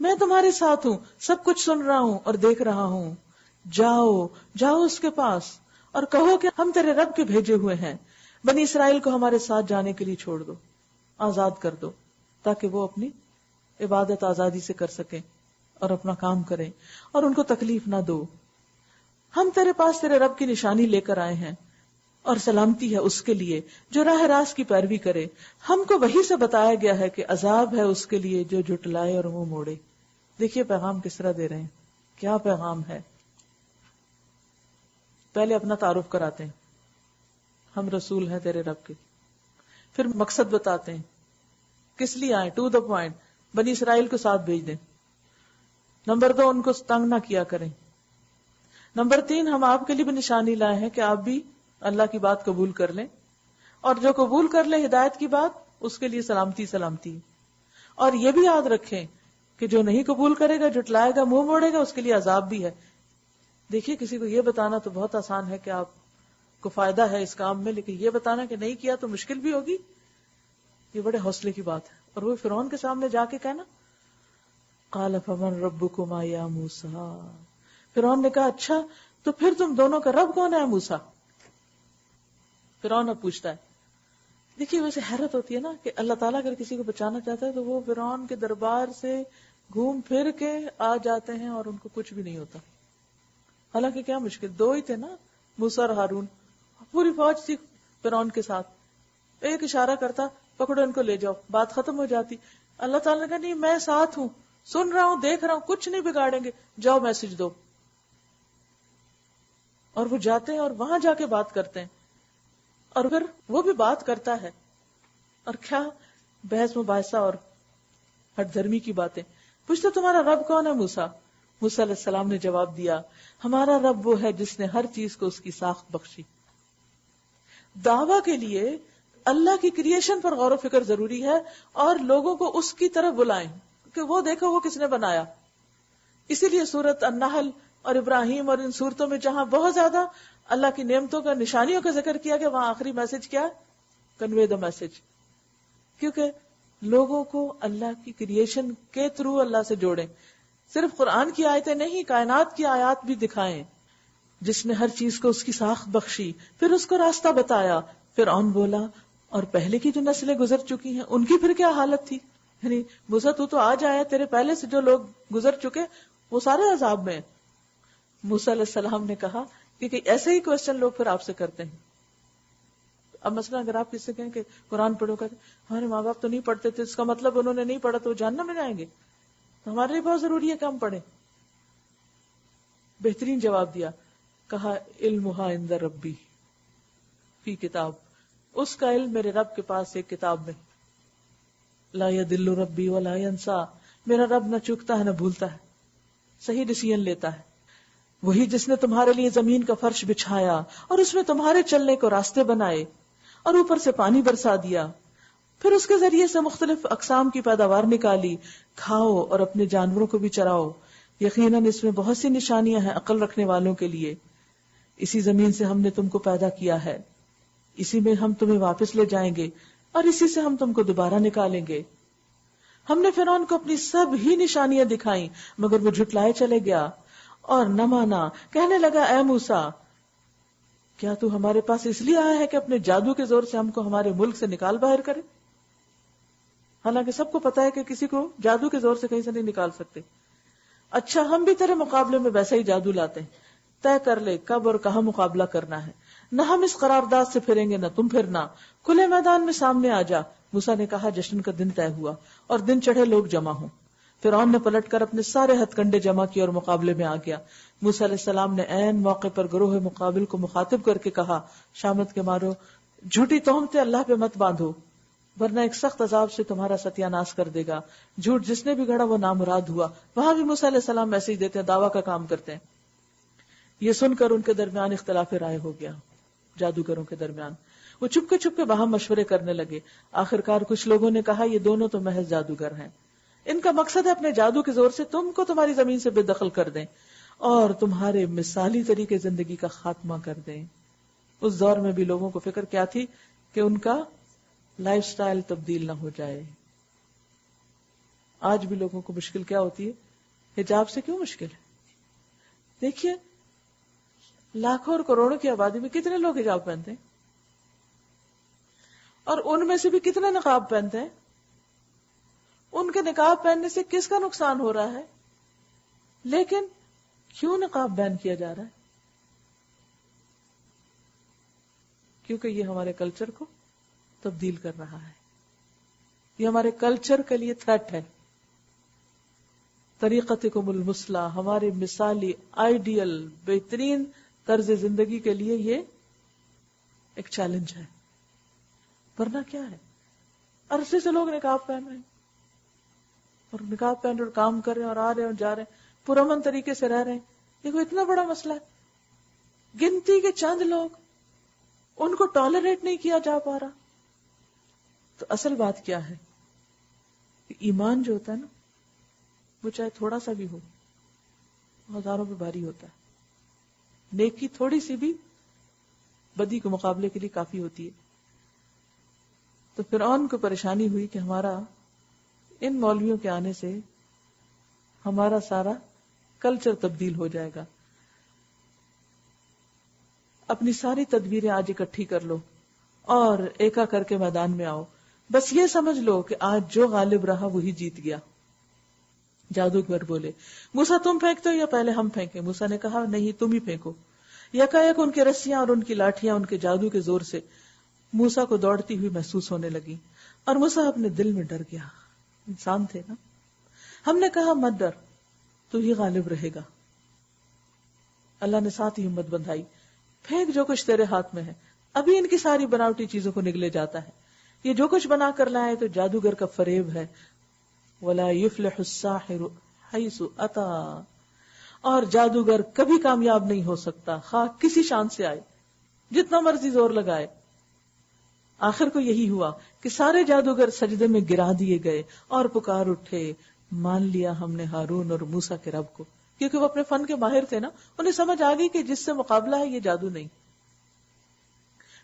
Speaker 1: میں تمہارے ساتھ ہوں، سب کچھ سن رہا ہوں اور دیکھ رہا ہوں. جاؤ اس کے پاس اور کہو کہ ہم تیرے رب کے بھیجے ہوئے ہیں، بنی اسرائیل کو ہمارے ساتھ جانے کے لیے چھوڑ دو، آزاد کر دو تاکہ وہ اپنی عبادت آزادی سے کر سکیں اور اپنا کام کریں اور ان کو تکلیف نہ دو. ہم تیرے پاس تیرے رب کی نشانی لے کر آئے ہیں اور سلامتی ہے اس کے لیے جو راہ راست کی پیروی کرے. ہم کو وحی سے بتایا گیا ہے کہ عذاب ہے اس کے لیے جو جھٹلائے اور منہ موڑے. دیکھیے پیغام کس طرح دے رہے ہیں، کیا پیغام ہے. پہلے اپنا تعارف کراتے ہیں، ہم رسول ہیں تیرے رب کے. پھر مقصد بتاتے ہیں کس لیے آئے، ٹو دا پوائنٹ. بنی اسرائیل کو ساتھ بھیج دیں. نمبر 2 ان کو تنگ نہ کیا کریں. نمبر 3 ہم آپ کے لیے بھی نشانی لائے ہیں کہ آپ بھی اللہ کی بات قبول کر لیں، اور جو قبول کر لے ہدایت کی بات اس کے لیے سلامتی. اور یہ بھی یاد رکھیں کہ جو نہیں قبول کرے گا، جھٹلائے گا، منہ موڑے گا، اس کے لیے عذاب بھی ہے. دیکھیے کسی کو یہ بتانا تو بہت آسان ہے کہ آپ کو فائدہ ہے اس کام میں، لیکن یہ بتانا کہ نہیں کیا تو مشکل بھی ہوگی، یہ بڑے حوصلے کی بات ہے. اور وہ فرعون کے سامنے جا کے کہنا قال فمن ربکما یا موسیٰ. فرعون نے کہا اچھا تو پھر تم دونوں کا رب کون ہے موسیٰ؟ فرعون اب پوچھتا ہے. دیکھیے ویسے حیرت ہوتی ہے نا کہ اللہ تعالیٰ اگر کسی کو بچانا چاہتا ہے تو وہ فرعون کے دربار سے گھوم پھر کے آ جاتے ہیں اور ان کو کچھ بھی نہیں ہوتا. حالانکہ کیا مشکل، 2 ہی تھے نا، موسیٰ اور ہارون. پوری فوج تھی فرعون کے ساتھ، ایک اشارہ کرتا پکڑو ان کو لے جاؤ، بات ختم ہو جاتی. اللہ تعالیٰ نے کہا نہیں میں ساتھ ہوں، سن رہا ہوں، دیکھ رہا ہوں، کچھ نہیں بگاڑیں گے، جاؤ میسج دو. اور وہ جاتے ہیں اور وہاں جا کے بات کرتے ہیں اور پھر وہ بھی بات کرتا ہے. اور کیا بحث مباحثہ اور ہٹ دھرمی کی باتیں. پوچھتے تمہارا رب کون ہے موسیٰ؟ موسیٰ علیہ السلام نے جواب دیا ہمارا رب وہ ہے جس نے ہر چیز کو اس کی ساخت بخشی. دعویٰ کے لیے اللہ کی کریشن پر غور و فکر ضروری ہے اور لوگوں کو اس کی طرف بلائیں کہ وہ دیکھو وہ کس نے بنایا. اسی لیے سورۃ النحل اور ابراہیم اور ان صورتوں میں جہاں بہت زیادہ اللہ کی نعمتوں کا، نشانیوں کا ذکر کیا گیا، وہاں آخری میسج کیا؟ کنوے دا میسج. کیونکہ لوگوں کو اللہ کی کریشن کے تھرو اللہ سے جوڑیں. صرف قرآن کی آیتیں نہیں، کائنات کی آیات بھی دکھائیں. جس نے ہر چیز کو اس کی ساخت بخشی، پھر اس کو راستہ بتایا. فرعون بولا اور پہلے کی جو نسلیں گزر چکی ہیں ان کی پھر کیا حالت تھی؟ یعنی موسیٰ تو آج آیا، تیرے پہلے سے جو لوگ گزر چکے وہ سارے عذاب میں ہیں. موسیٰ علیہ السلام نے کہا کہ ایسے ہی کوسچن لوگ پھر آپ سے کرتے ہیں. اب مثلا اگر آپ کسی سے کہیں کہ قرآن پڑھو، کہتے ہمارے ماں باپ تو نہیں پڑھتے تھے، اس کا مطلب انہوں نے نہیں پڑھا تو وہ جہنم میں جائیں گے، تو ہمارے لیے بہت ضروری ہے کہ ہم پڑھیں. بہترین جواب دیا، کہا علمها عند ربی فی کتاب، اس کا علم میرے رب کے پاس ایک کتاب میں. لا یضل ربی ولا ینسا، میرا رب نہ چوکتا ہے نہ بھولتا ہے، صحیح ڈیسیژن لیتا ہے. وہی جس نے تمہارے لیے زمین کا فرش بچھایا اور اس میں تمہارے چلنے کو راستے بنائے اور اوپر سے پانی برسا دیا، پھر اس کے ذریعے سے مختلف اقسام کی پیداوار نکالی، کھاؤ اور اپنے جانوروں کو بھی چراؤ، یقیناً اس میں بہت سی نشانیاں ہیں عقل رکھنے والوں کے لیے. اسی زمین سے ہم نے تم کو پیدا کیا ہے، اسی میں ہم تمہیں واپس لے جائیں گے اور اسی سے ہم تم کو دوبارہ نکالیں گے. ہم نے فرعون کو اپنی سب ہی نشانیاں دکھائیں مگر وہ جھٹلائے چلے گیا اور نہ مانا. کہنے لگا اے موسیٰ، کیا تو ہمارے پاس اس لیے آیا ہے کہ اپنے جادو کے زور سے ہم کو ہمارے ملک سے نکال باہر کرے؟ حالانکہ سب کو پتا ہے کہ کسی کو جادو کے زور سے کہیں سے نہیں نکال سکتے. اچھا ہم بھی تیرے مقابلے میں ویسا ہی جادو لاتے ہیں، طے کر لے کب اور کہاں مقابلہ کرنا ہے، نہ ہم اس قرارداد سے پھریں گے نہ تم پھرنا، کھلے میدان میں سامنے آ جا. موسیٰ نے کہا جشن کا دن طے ہوا اور دن چڑھے لوگ جمع ہوں. فرعون نے پلٹ کر اپنے سارے ہتھ کنڈے جمع کیے اور مقابلے میں آ گیا. موسیٰ علیہ السلام نے عین موقع پر گروہ مقابل کو مخاطب کر کے کہا شامت کے مارو، جھوٹی تہمتیں اللہ پہ مت باندھو ورنہ ایک سخت عذاب سے تمہارا ستیہ ناش کر دے گا. جھوٹ جس نے بھی گھڑا وہ نامراد ہوا. وہاں بھی موسیٰ علیہ السلام ایسے ہی دیتے ہیں، دعویٰ کا کام کرتے ہیں. یہ سن کر ان کے درمیان اختلاف رائے ہو گیا. جادوگروں کے درمیان وہ چھپ کے باہم مشورے کرنے لگے. آخرکار کچھ لوگوں نے کہا یہ دونوں تو محض جادوگر ہیں، ان کا مقصد ہے اپنے جادو کے زور سے تم کو تمہاری زمین سے بے دخل کر دیں اور تمہارے مثالی طریقے زندگی کا خاتمہ کر دیں. اس دور میں بھی لوگوں کو فکر کیا تھی کہ ان کا لائف سٹائل تبدیل نہ ہو جائے. آج بھی لوگوں کو مشکل کیا ہوتی ہے؟ حجاب سے کیوں مشکل ہے؟ دیکھیے لاکھوں اور کروڑوں کی آبادی میں کتنے لوگ حجاب پہنتے ہیں اور ان میں سے بھی کتنے نقاب پہنتے ہیں. ان کے نقاب پہننے سے کس کا نقصان ہو رہا ہے؟ لیکن کیوں نقاب بین کیا جا رہا ہے؟ کیونکہ یہ ہمارے کلچر کو تبدیل کر رہا ہے، یہ ہمارے کلچر کے لیے تھریٹ ہے. طریقتکم المثلی، ہمارے مثالی آئیڈیل بہترین طرز زندگی کے لیے یہ ایک چیلنج ہے. ورنہ کیا ہے، عرصے سے لوگ نقاب پہن رہے ہیں اور نقاب پہن اور کام کر رہے ہیں اور آ رہے ہیں اور جا رہے ہیں، پرامن طریقے سے رہ رہے ہیں. یہ کوئی اتنا بڑا مسئلہ ہے؟ گنتی کے چند لوگ، ان کو ٹالریٹ نہیں کیا جا پا رہا. تو اصل بات کیا ہے؟ ایمان جو ہوتا ہے نا، وہ چاہے تھوڑا سا بھی ہو ہزاروں پہ بھاری ہوتا ہے. نیکی تھوڑی سی بھی بدی کے مقابلے کے لیے کافی ہوتی ہے. تو فرعون کو پریشانی ہوئی کہ ہمارا ان مولویوں کے آنے سے ہمارا سارا کلچر تبدیل ہو جائے گا. اپنی ساری تدبیریں آج اکٹھی کر لو اور ایکا کر کے میدان میں آؤ. بس یہ سمجھ لو کہ آج جو غالب رہا وہی جیت گیا. جادوگر بولے موسیٰ تم پھینکتے ہو یا پہلے ہم پھینکیں؟ موسیٰ نے کہا نہیں تم ہی پھینکو. یکایک ان کی رسیاں اور ان کی لاٹھیاں ان کے جادو کے زور سے موسیٰ کو دوڑتی ہوئی محسوس ہونے لگی اور موسیٰ اپنے دل میں ڈر گیا. انسان تھے نا. ہم نے کہا مت ڈر، تو ہی غالب رہے گا. اللہ نے ساتھ ہی ہمت بندھائی، پھینک جو کچھ تیرے ہاتھ میں ہے. ابھی ان کی ساری بناوٹی چیزوں کو نگلے جاتا ہے. یہ جو کچھ بنا کر لائے تو جادوگر کا فریب ہے. وَلَا يُفْلِحُ السَّاحِرُ حَيْثُ أَتَى، اور جادوگر کبھی کامیاب نہیں ہو سکتا خواہ کسی شان سے آئے، جتنا مرضی زور لگائے. آخر کو یہی ہوا کہ سارے جادوگر سجدے میں گرا دیے گئے اور پکار اٹھے مان لیا ہم نے ہارون اور موسیٰ کے رب کو. کیونکہ وہ اپنے فن کے ماہر تھے نا، انہیں سمجھ آ گئی کہ جس سے مقابلہ ہے یہ جادو نہیں.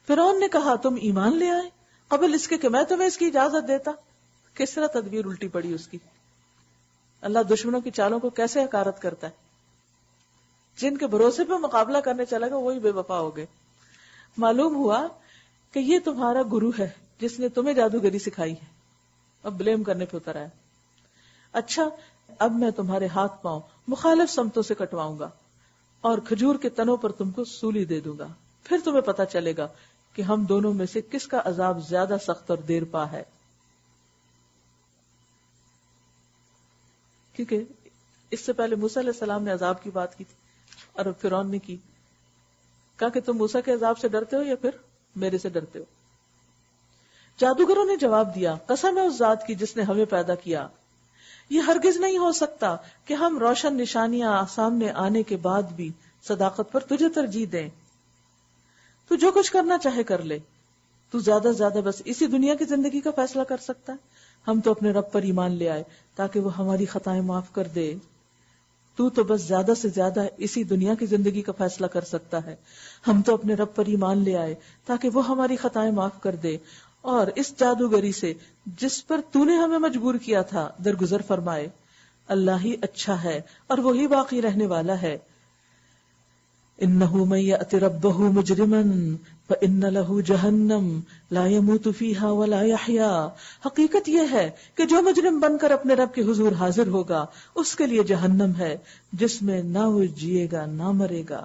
Speaker 1: فرعون نے کہا تم ایمان لے آئے قبل اس کے کہ میں تمہیں اس کی اجازت دیتا. کس طرح تدبیر الٹی پڑی اس کی. اللہ دشمنوں کی چالوں کو کیسے حقارت کرتا ہے. جن کے بھروسے پہ مقابلہ کرنے چلا گا وہی بے وفا ہو گئے. معلوم ہوا کہ یہ تمہارا گرو ہے جس نے تمہیں جادوگری سکھائی ہے. اب بلیم کرنے پہ اتر آیا. اچھا اب میں تمہارے ہاتھ پاؤں مخالف سمتوں سے کٹواؤں گا اور کھجور کے تنوں پر تم کو سولی دے دوں گا. پھر تمہیں پتا چلے گا کہ ہم دونوں میں سے کس کا عذاب زیادہ سخت اور دیر پا ہے. کیونکہ اس سے پہلے موسیٰ علیہ السلام نے عذاب کی بات کی تھی اور فرعون نے کی. کہا کہ تم موسیٰ کے عذاب سے ڈرتے ہو یا پھر میرے سے ڈرتے ہو. جادوگروں نے جواب دیا قسم ہے اس ذات کی جس نے ہمیں پیدا کیا، یہ ہرگز نہیں ہو سکتا کہ ہم روشن نشانیاں سامنے آنے کے بعد بھی صداقت پر تجھے ترجیح دیں. تو جو کچھ کرنا چاہے کر لے، تو زیادہ سے زیادہ بس اسی دنیا کی زندگی کا فیصلہ کر سکتا ہے. ہم تو اپنے رب پر ایمان لے آئے تاکہ وہ ہماری خطائیں معاف کر دے. تو بس زیادہ سے زیادہ اسی دنیا کی زندگی کا فیصلہ کر سکتا ہے. ہم تو اپنے رب پر ایمان لے آئے تاکہ وہ ہماری خطائیں معاف کر دے اور اس جادوگری سے جس پر تو نے ہمیں مجبور کیا تھا درگزر فرمائے. اللہ ہی اچھا ہے اور وہی باقی رہنے والا ہے. انہ من یأت ربہ مجرما فإن لہ جہنم لا یموت فیہا ولا یحیا. حقیقت یہ ہے کہ جو مجرم بن کر اپنے رب کے حضور حاضر ہوگا اس کے لیے جہنم ہے جس میں نہ وہ جیے گا نہ مرے گا.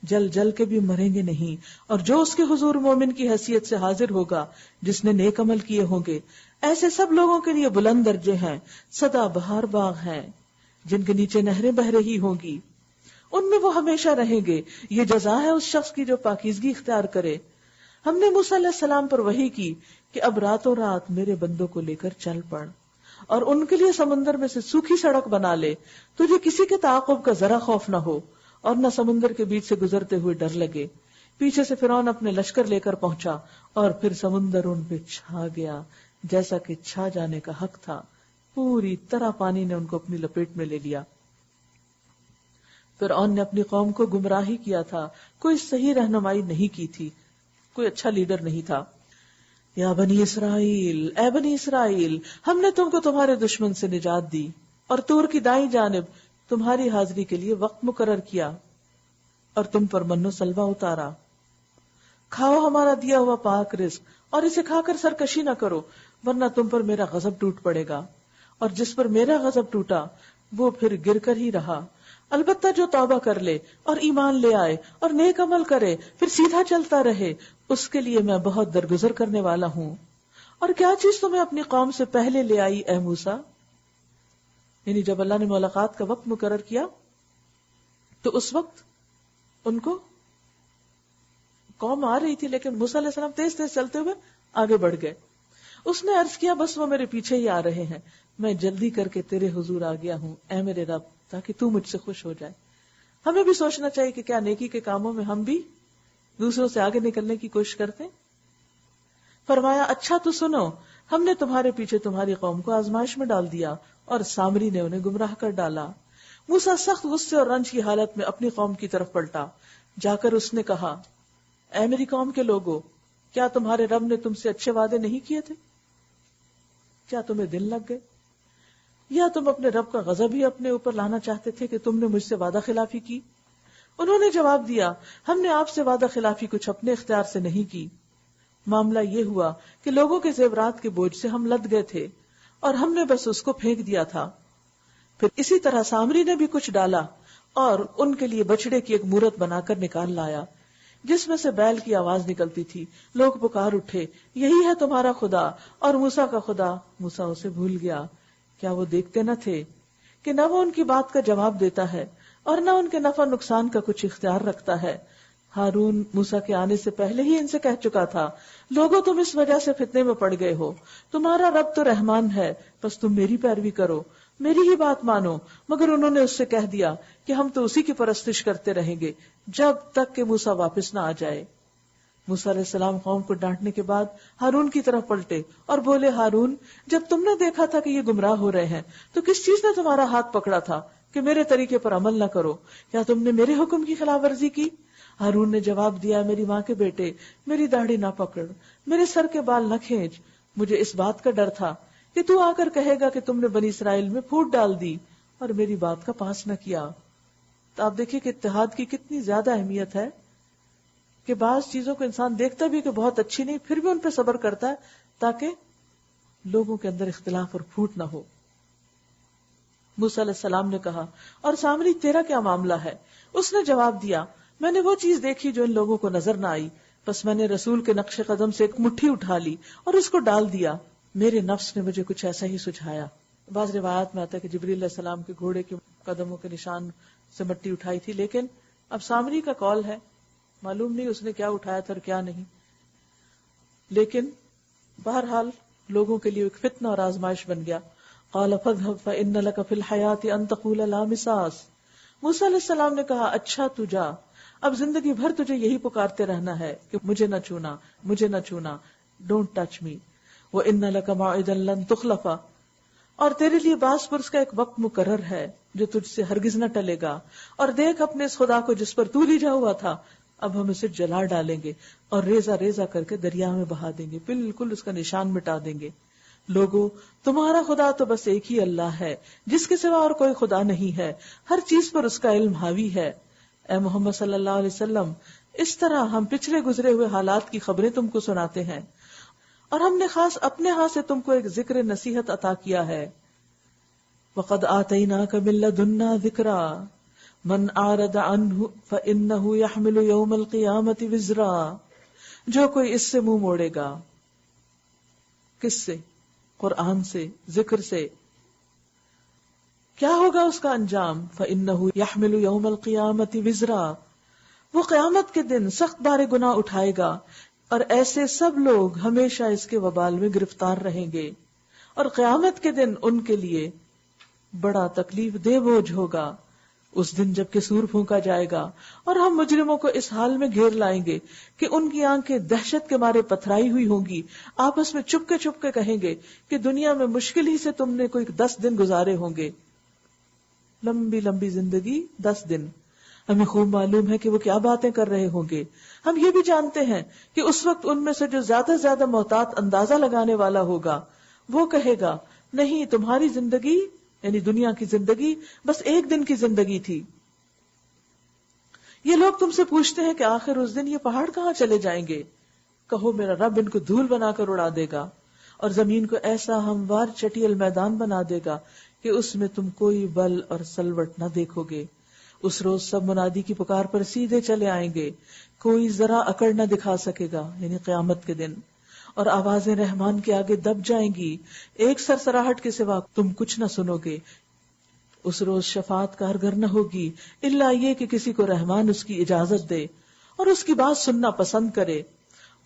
Speaker 1: جل جل کے بھی مریں گے نہیں. اور جو اس کے حضور مومن کی حیثیت سے حاضر ہوگا جس نے نیک عمل کیے ہوں گے، ایسے سب لوگوں کے لیے بلند درجے ہیں، سدا بہار باغ ہیں جن کے نیچے نہریں بہ رہی ہوں گی، ان میں وہ ہمیشہ رہیں گے. یہ جزا ہے اس شخص کی جو پاکیزگی اختیار کرے. ہم نے موسیٰ علیہ السلام پر وحی کی کہ اب راتوں رات میرے بندوں کو لے کر چل پڑ اور ان کے لیے سمندر میں سے سوکھی سڑک بنا لے. تجھے کسی کے تعاقب کا ذرا خوف نہ ہو اور نہ سمندر کے بیچ سے گزرتے ہوئے ڈر لگے. پیچھے سے فرعون اپنے لشکر لے کر پہنچا اور پھر سمندر ان پہ چھا گیا جیسا کہ چھا جانے کا حق تھا. پوری طرح پانی نے ان کو اپنی لپیٹ میں لے لیا. فرعون نے اپنی قوم کو گمراہی کیا تھا، کوئی صحیح رہنمائی نہیں کی تھی، کوئی اچھا لیڈر نہیں تھا. یا بنی اسرائیل، اے بنی اسرائیل، ہم نے تم کو تمہارے دشمن سے نجات دی اور طور کی دائیں جانب تمہاری حاضری کے لیے وقت مقرر کیا اور تم پر من و سلوہ اتارا. کھاؤ ہمارا دیا ہوا پاک رزق اور اسے کھا کر سرکشی نہ کرو ورنہ تم پر میرا غضب ٹوٹ پڑے گا. اور جس پر میرا غضب ٹوٹا وہ پھر گر کر ہی رہا. البتہ جو توبہ کر لے اور ایمان لے آئے اور نیک عمل کرے پھر سیدھا چلتا رہے اس کے لیے میں بہت درگزر کرنے والا ہوں. اور کیا چیز تمہیں اپنی قوم سے پہلے لے آئی اے موسیٰ؟ یعنی جب اللہ نے ملاقات کا وقت مقرر کیا تو اس وقت ان کو قوم آ رہی تھی لیکن موسیٰ علیہ السلام تیز تیز چلتے ہوئے آگے بڑھ گئے. اس نے عرض کیا بس وہ میرے پیچھے ہی آ رہے ہیں، میں جلدی کر کے تیرے حضور آ گیا ہوں اے میرے رب تاکہ تو مجھ سے خوش ہو جائے. ہمیں بھی سوچنا چاہیے کہ کیا نیکی کے کاموں میں ہم بھی دوسروں سے آگے نکلنے کی کوشش کرتے ہیں. فرمایا اچھا تو سنو، ہم نے تمہارے پیچھے تمہاری قوم کو آزمائش میں ڈال دیا اور سامری نے انہیں گمراہ کر ڈالا. موسیٰ سخت غصے اور رنج کی حالت میں اپنی قوم کی طرف پلٹا. جا کر اس نے کہا اے میری قوم کے لوگوں، کیا تمہارے رب نے تم سے اچھے وعدے نہیں کیے تھے؟ کیا تمہیں دل لگ گئے یا تم اپنے رب کا غضب ہی اپنے اوپر لانا چاہتے تھے کہ تم نے مجھ سے وعدہ خلافی کی؟ انہوں نے جواب دیا ہم نے آپ سے وعدہ خلافی کچھ اپنے اختیار سے نہیں کی. معاملہ یہ ہوا کہ لوگوں کے زیورات کے بوجھ سے ہم لد گئے تھے اور ہم نے بس اس کو پھینک دیا تھا. پھر اسی طرح سامری نے بھی کچھ ڈالا اور ان کے لیے بچڑے کی ایک مورت بنا کر نکال لایا جس میں سے بیل کی آواز نکلتی تھی. لوگ پکار اٹھے یہی ہے تمہارا خدا اور موسیٰ کا خدا. موسیٰ اسے بھول گیا. کیا وہ دیکھتے نہ تھے کہ نہ وہ ان کی بات کا جواب دیتا ہے اور نہ ان کے نفع نقصان کا کچھ اختیار رکھتا ہے. ہارون موسیٰ کے آنے سے پہلے ہی ان سے کہہ چکا تھا لوگوں تم اس وجہ سے فتنے میں پڑ گئے ہو، تمہارا رب تو رحمان ہے بس تم میری پیروی کرو، میری ہی بات مانو. مگر انہوں نے اس سے کہہ دیا کہ ہم تو اسی کی پرستش کرتے رہیں گے جب تک کہ موسیٰ واپس نہ آ جائے. موسیٰ علیہ السلام قوم کو ڈانٹنے کے بعد ہارون کی طرف پلٹے اور بولے ہارون، جب تم نے دیکھا تھا کہ یہ گمراہ ہو رہے ہیں تو کس چیز نے تمہارا ہاتھ پکڑا تھا کہ میرے طریقے پر عمل نہ کرو؟ کیا تم نے میرے حکم کی خلاف ورزی کی؟ ہارون نے جواب دیا میری ماں کے بیٹے، میری داڑھی نہ پکڑ، میرے سر کے بال نہ کھینچ. مجھے اس بات کا ڈر تھا کہ تو آ کر کہے گا کہ تم نے بنی اسرائیل میں پھوٹ ڈال دی اور میری بات کا پاس نہ کیا. تو آپ دیکھیے کہ اتحاد کی کتنی زیادہ اہمیت ہے کہ بعض چیزوں کو انسان دیکھتا بھی کہ بہت اچھی نہیں پھر بھی ان پہ صبر کرتا ہے تاکہ لوگوں کے اندر اختلاف اور پھوٹ نہ ہو. موسیٰ علیہ السلام نے کہا اور سامری تیرا کیا معاملہ ہے؟ اس نے جواب دیا میں نے وہ چیز دیکھی جو ان لوگوں کو نظر نہ آئی، بس میں نے رسول کے نقش قدم سے ایک مٹھی اٹھا لی اور اس کو ڈال دیا. میرے نفس نے مجھے کچھ ایسا ہی سجھایا. بعض روایات میں آتا ہے کہ جبریل علیہ السلام کے گھوڑے کے قدموں کے نشان سے مٹی اٹھائی تھی، لیکن اب سامری کا قول ہے، معلوم نہیں اس نے کیا اٹھایا تھا اور کیا نہیں. لیکن بہرحال لوگوں کے لیے ایک فتنہ اور آزمائش بن گیا. قال فاذهب فإن لك في الحياة أن تقول لا مساس. موسیٰ علیہ السلام نے کہا اچھا تو جا، اب زندگی بھر تجھے یہی پکارتے رہنا ہے کہ مجھے نہ چھونا، مجھے نہ چھونا، ڈونٹ ٹچ می. وإن لك موعدا لن تخلف، اور تیرے لیے باس پرس کا ایک وقت مقرر ہے جو تجھ سے ہرگز نہ ٹلے گا. اور دیکھ اپنے اس خدا کو جس پر تو لیجا ہوا تھا، اب ہم اسے جلا ڈالیں گے اور ریزہ ریزہ کر کے دریا میں بہا دیں گے، بالکل اس کا نشان مٹا دیں گے. لوگو تمہارا خدا تو بس ایک ہی اللہ ہے جس کے سوا اور کوئی خدا نہیں ہے، ہر چیز پر اس کا علم حاوی ہے. اے محمد صلی اللہ علیہ وسلم، اس طرح ہم پچھلے گزرے ہوئے حالات کی خبریں تم کو سناتے ہیں، اور ہم نے خاص اپنے ہاتھ سے تم کو ایک ذکر نصیحت عطا کیا ہے. وَقَدْ آتَيْنَاكَ مِن لَّدُنَّا ذِكْرًا مَنْ أَعْرَضَ عَنْهُ فَإِنَّهُ يَحْمِلُ يَوْمَ الْقِيَامَةِ وِزْرًا. جو کوئی اس سے منہ موڑے گا، کس سے؟ قرآن سے، ذکر سے، کیا ہوگا اس کا انجام؟ فَإِنَّهُ يَحْمِلُ يَوْمَ الْقِيَامَةِ وِزْرًا، وہ قیامت کے دن سخت بار گناہ اٹھائے گا، اور ایسے سب لوگ ہمیشہ اس کے وبال میں گرفتار رہیں گے، اور قیامت کے دن ان کے لیے بڑا تکلیف دہ بوجھ ہوگا. اس دن جب کہ سور پھونکا جائے گا اور ہم مجرموں کو اس حال میں گھیر لائیں گے کہ ان کی آنکھیں دہشت کے مارے پتھرائی ہوئی ہوں گی، آپس میں چپ کے کہیں گے کہ دنیا میں مشکل ہی سے تم نے کوئی 10 دن گزارے ہوں گے. لمبی لمبی زندگی 10 دن. ہمیں خوب معلوم ہے کہ وہ کیا باتیں کر رہے ہوں گے. ہم یہ بھی جانتے ہیں کہ اس وقت ان میں سے جو زیادہ محتاط اندازہ لگانے والا ہوگا وہ کہے گا نہیں، تمہاری زندگی یعنی دنیا کی زندگی بس 1 دن کی زندگی تھی. یہ لوگ تم سے پوچھتے ہیں کہ آخر اس دن یہ پہاڑ کہاں چلے جائیں گے؟ کہو میرا رب ان کو دھول بنا کر اڑا دے گا اور زمین کو ایسا ہموار چٹیل میدان بنا دے گا کہ اس میں تم کوئی بل اور سلوٹ نہ دیکھو گے. اس روز سب منادی کی پکار پر سیدھے چلے آئیں گے، کوئی ذرا اکڑ نہ دکھا سکے گا، یعنی قیامت کے دن. اور آوازیں رحمان کے آگے دب جائیں گی، ایک سرسراہٹ کے سوا تم کچھ نہ سنو گے. اس روز شفاعت کارگر نہ ہوگی الا یہ کہ کسی کو رحمان اس کی اجازت دے اور اس کی بات سننا پسند کرے.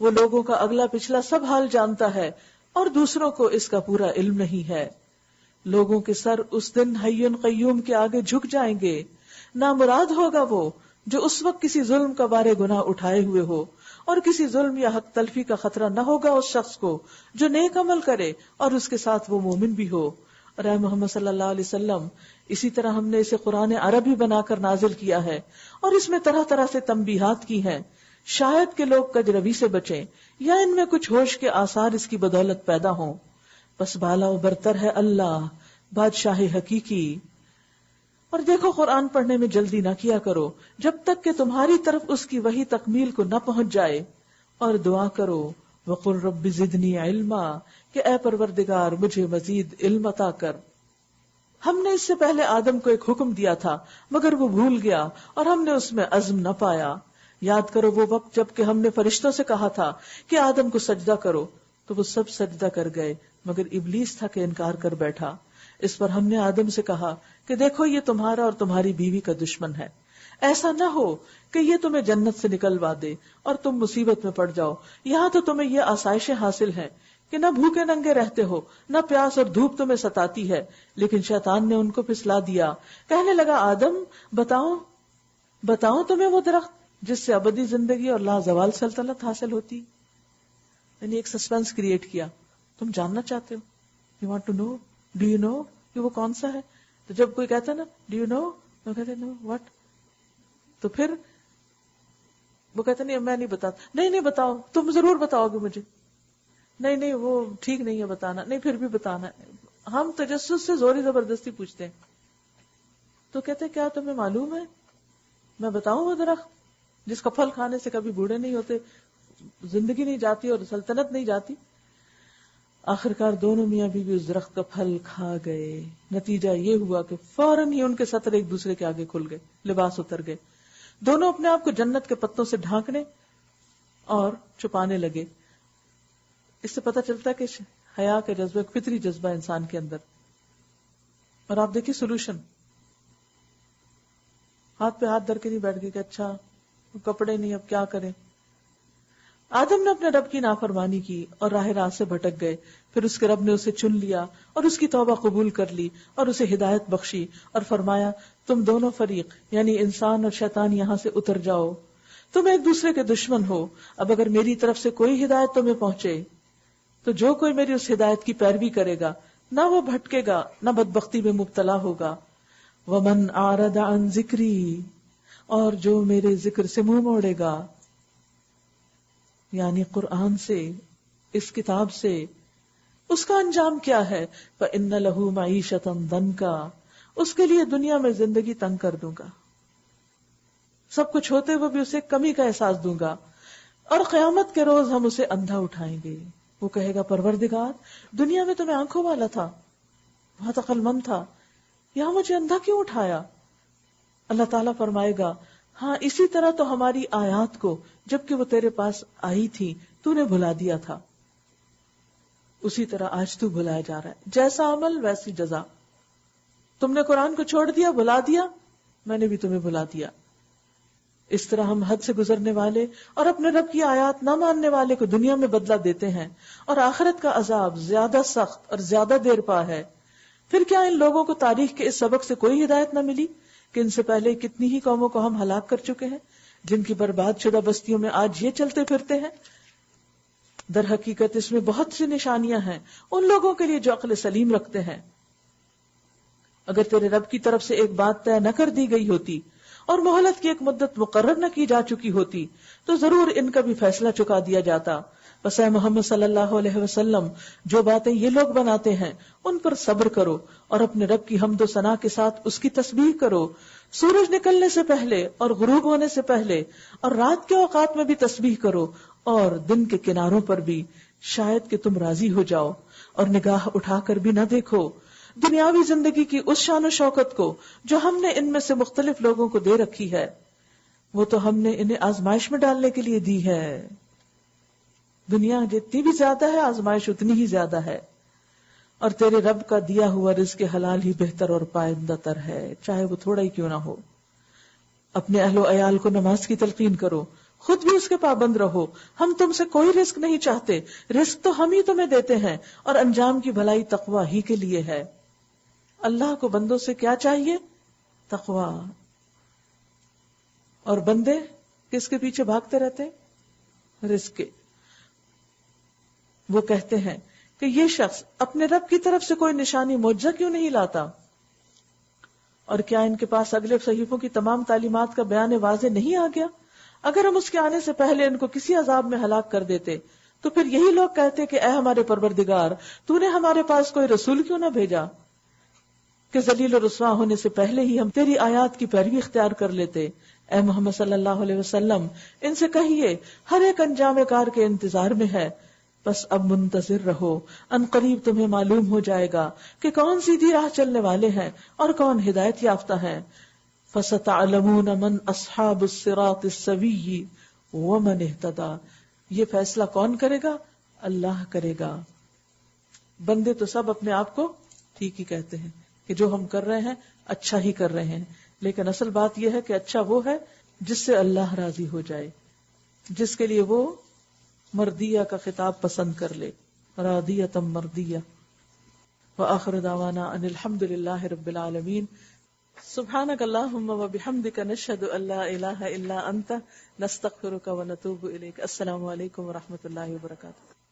Speaker 1: وہ لوگوں کا اگلا پچھلا سب حال جانتا ہے اور دوسروں کو اس کا پورا علم نہیں ہے. لوگوں کے سر اس دن حی قیوم کے آگے جھک جائیں گے. نامراد ہوگا وہ جو اس وقت کسی ظلم کا بارے گناہ اٹھائے ہوئے ہو، اور کسی ظلم یا حق تلفی کا خطرہ نہ ہوگا اس شخص کو جو نیک عمل کرے اور اس کے ساتھ وہ مومن بھی ہو. اور اے محمد صلی اللہ علیہ وسلم، اسی طرح ہم نے اسے قرآن عربی بنا کر نازل کیا ہے اور اس میں طرح طرح سے تنبیہات کی ہیں، شاید کہ لوگ کجروی سے بچیں یا ان میں کچھ ہوش کے آثار اس کی بدولت پیدا ہوں. بس بالا و برتر ہے اللہ، بادشاہ حقیقی. اور دیکھو قرآن پڑھنے میں جلدی نہ کیا کرو جب تک کہ تمہاری طرف اس کی وحی تکمیل کو نہ پہنچ جائے، اور دعا کرو وقل رب زدنی علما، کہ اے پروردگار مجھے مزید علم عطا کر. ہم نے اس سے پہلے آدم کو ایک حکم دیا تھا مگر وہ بھول گیا اور ہم نے اس میں عزم نہ پایا. یاد کرو وہ وقت جب کہ ہم نے فرشتوں سے کہا تھا کہ آدم کو سجدہ کرو تو وہ سب سجدہ کر گئے مگر ابلیس تھا کہ انکار کر بیٹھا. اس پر ہم نے آدم سے کہا کہ دیکھو یہ تمہارا اور تمہاری بیوی کا دشمن ہے، ایسا نہ ہو کہ یہ تمہیں جنت سے نکلوا دے اور تم مصیبت میں پڑ جاؤ. یہاں تو تمہیں یہ آسائشیں حاصل ہیں کہ نہ بھوکے ننگے رہتے ہو، نہ پیاس اور دھوپ تمہیں ستاتی ہے. لیکن شیطان نے ان کو پھسلا دیا، کہنے لگا آدم بتاؤں تمہیں وہ درخت جس سے ابدی زندگی اور لازوال سلطنت حاصل ہوتی. یعنی ایک سسپینس کریٹ کیا، تم جاننا چاہتے ہو، you want to know, do you know کہ وہ کون سا ہے؟ تو جب کوئی کہتا ہے نا ڈو یو نو، میں کہتے نو واٹ، تو پھر وہ کہتے نہیں میں نہیں بتاتا. نہیں بتاؤ، تم ضرور بتاؤ گے مجھے. نہیں وہ ٹھیک نہیں ہے بتانا، نہیں پھر بھی بتانا. ہم تجسس سے زوری زبردستی پوچھتے ہیں. تو کہتے ہیں کیا تمہیں معلوم ہے، میں بتاؤں وہ درخت جس کا پھل کھانے سے کبھی بوڑھے نہیں ہوتے، زندگی نہیں جاتی اور سلطنت نہیں جاتی. آخرکار دونوں میاں بیوی اس درخت کا پھل کھا گئے. نتیجہ یہ ہوا کہ فوراً ہی ان کے سطر ایک دوسرے کے آگے کھل گئے، لباس اتر گئے. دونوں اپنے آپ کو جنت کے پتوں سے ڈھانکنے اور چھپانے لگے. اس سے پتہ چلتا ہے کہ حیا کا جذبہ ایک فطری جذبہ انسان کے اندر. اور آپ دیکھیے سولوشن، ہاتھ پہ ہاتھ دھر کے نہیں بیٹھ گئے کہ اچھا کپڑے نہیں اب کیا کریں. آدم نے اپنے رب کی نافرمانی کی اور راہ راست سے بھٹک گئے. پھر اس کے رب نے اسے چن لیا اور اس کی توبہ قبول کر لی اور اسے ہدایت بخشی اور فرمایا تم دونوں فریق یعنی انسان اور شیطان یہاں سے اتر جاؤ، تم ایک دوسرے کے دشمن ہو. اب اگر میری طرف سے کوئی ہدایت تمہیں پہنچے تو جو کوئی میری اس ہدایت کی پیروی کرے گا نہ وہ بھٹکے گا نہ بدبختی میں مبتلا ہوگا. ومن اعرض عن ذکری، اور جو میرے ذکر سے منہ موڑے گا، یعنی قرآن سے، اس کتاب سے، اس کا انجام کیا ہے؟ فإن له معیشۃ ضنکا، اس کے لیے دنیا میں زندگی تنگ کر دوں گا، سب کچھ ہوتے ہوئے بھی اسے کمی کا احساس دوں گا. اور قیامت کے روز ہم اسے اندھا اٹھائیں گے. وہ کہے گا پروردگار دنیا میں تو میں آنکھوں والا تھا، بہت عقل مند تھا، یہاں مجھے اندھا کیوں اٹھایا؟ اللہ تعالیٰ فرمائے گا ہاں اسی طرح تو ہماری آیات کو جبکہ وہ تیرے پاس آئی تھی تو نے بھلا دیا تھا، اسی طرح آج تو بھلایا جا رہا ہے. جیسا عمل ویسی جزا. تم نے قرآن کو چھوڑ دیا، بھلا دیا، میں نے بھی تمہیں بھلا دیا. اس طرح ہم حد سے گزرنے والے اور اپنے رب کی آیات نہ ماننے والے کو دنیا میں بدلہ دیتے ہیں اور آخرت کا عذاب زیادہ سخت اور زیادہ دیر پا ہے. پھر کیا ان لوگوں کو تاریخ کے اس سبق سے کوئی ہدایت نہ ملی کہ ان سے پہلے کتنی ہی قوموں کو ہم ہلاک کر چکے ہیں جن کی برباد شدہ بستیوں میں آج یہ چلتے پھرتے ہیں؟ در حقیقت اس میں بہت سی نشانیاں ہیں ان لوگوں کے لیے جو عقل سلیم رکھتے ہیں. اگر تیرے رب کی طرف سے ایک بات طے نہ کر دی گئی ہوتی اور مہلت کی ایک مدت مقرر نہ کی جا چکی ہوتی تو ضرور ان کا بھی فیصلہ چکا دیا جاتا. بس اے محمد صلی اللہ علیہ وسلم جو باتیں یہ لوگ بناتے ہیں ان پر صبر کرو اور اپنے رب کی حمد و ثنا کے ساتھ اس کی تسبیح کرو. سورج نکلنے سے پہلے اور غروب ہونے سے پہلے اور رات کے اوقات میں بھی تسبیح کرو اور دن کے کناروں پر بھی، شاید کہ تم راضی ہو جاؤ اور نگاہ اٹھا کر بھی نہ دیکھو دنیاوی زندگی کی اس شان و شوکت کو جو ہم نے ان میں سے مختلف لوگوں کو دے رکھی ہے. وہ تو ہم نے انہیں آزمائش میں ڈالنے کے لیے دی ہے. دنیا جتنی بھی زیادہ ہے آزمائش اتنی ہی زیادہ ہے. اور تیرے رب کا دیا ہوا رزق حلال ہی بہتر اور پائندہ تر ہے، چاہے وہ تھوڑا ہی کیوں نہ ہو. اپنے اہل و عیال کو نماز کی تلقین کرو، خود بھی اس کے پابند رہو. ہم تم سے کوئی رزق نہیں چاہتے، رزق تو ہم ہی تمہیں دیتے ہیں اور انجام کی بھلائی تقوی ہی کے لیے ہے. اللہ کو بندوں سے کیا چاہیے؟ تقوی. اور بندے کس کے پیچھے بھاگتے رہتے ہیں؟ رزق کے. وہ کہتے ہیں کہ یہ شخص اپنے رب کی طرف سے کوئی نشانی معجزہ کیوں نہیں لاتا؟ اور کیا ان کے پاس اگلے صحیفوں کی تمام تعلیمات کا بیان واضح نہیں آ گیا؟ اگر ہم اس کے آنے سے پہلے ان کو کسی عذاب میں ہلاک کر دیتے تو پھر یہی لوگ کہتے کہ اے ہمارے پروردگار تو نے ہمارے پاس کوئی رسول کیوں نہ بھیجا کہ ذلیل و رسوا ہونے سے پہلے ہی ہم تیری آیات کی پیروی اختیار کر لیتے. اے محمد صلی اللہ علیہ وسلم ان سے کہیے ہر ایک انجام کار کے انتظار میں ہے، بس اب منتظر رہو، ان قریب تمہیں معلوم ہو جائے گا کہ کون سیدھی راہ چلنے والے ہیں اور کون ہدایت یافتہ ہیں. فَسَتَعْلَمُونَ مَنْ أَصْحَابُ الصِّرَاطِ السَّوِيِّ وَمَنِ اهْتَدَى. یہ فیصلہ کون کرے گا؟ اللہ کرے گا. بندے تو سب اپنے آپ کو ٹھیک ہی کہتے ہیں کہ جو ہم کر رہے ہیں اچھا ہی کر رہے ہیں، لیکن اصل بات یہ ہے کہ اچھا وہ ہے جس سے اللہ راضی ہو جائے، جس کے لیے وہ مردیہ کا خطاب پسند کر لے. راضیۃ مردیہ. وآخر دعوانا ان الحمد للہ رب العالمین. سبحانک اللہم وبحمدک نشہد ان لا الہ الا انت نستغفرک ونتوب الیک. السلام علیکم ورحمۃ اللہ وبرکاتہ.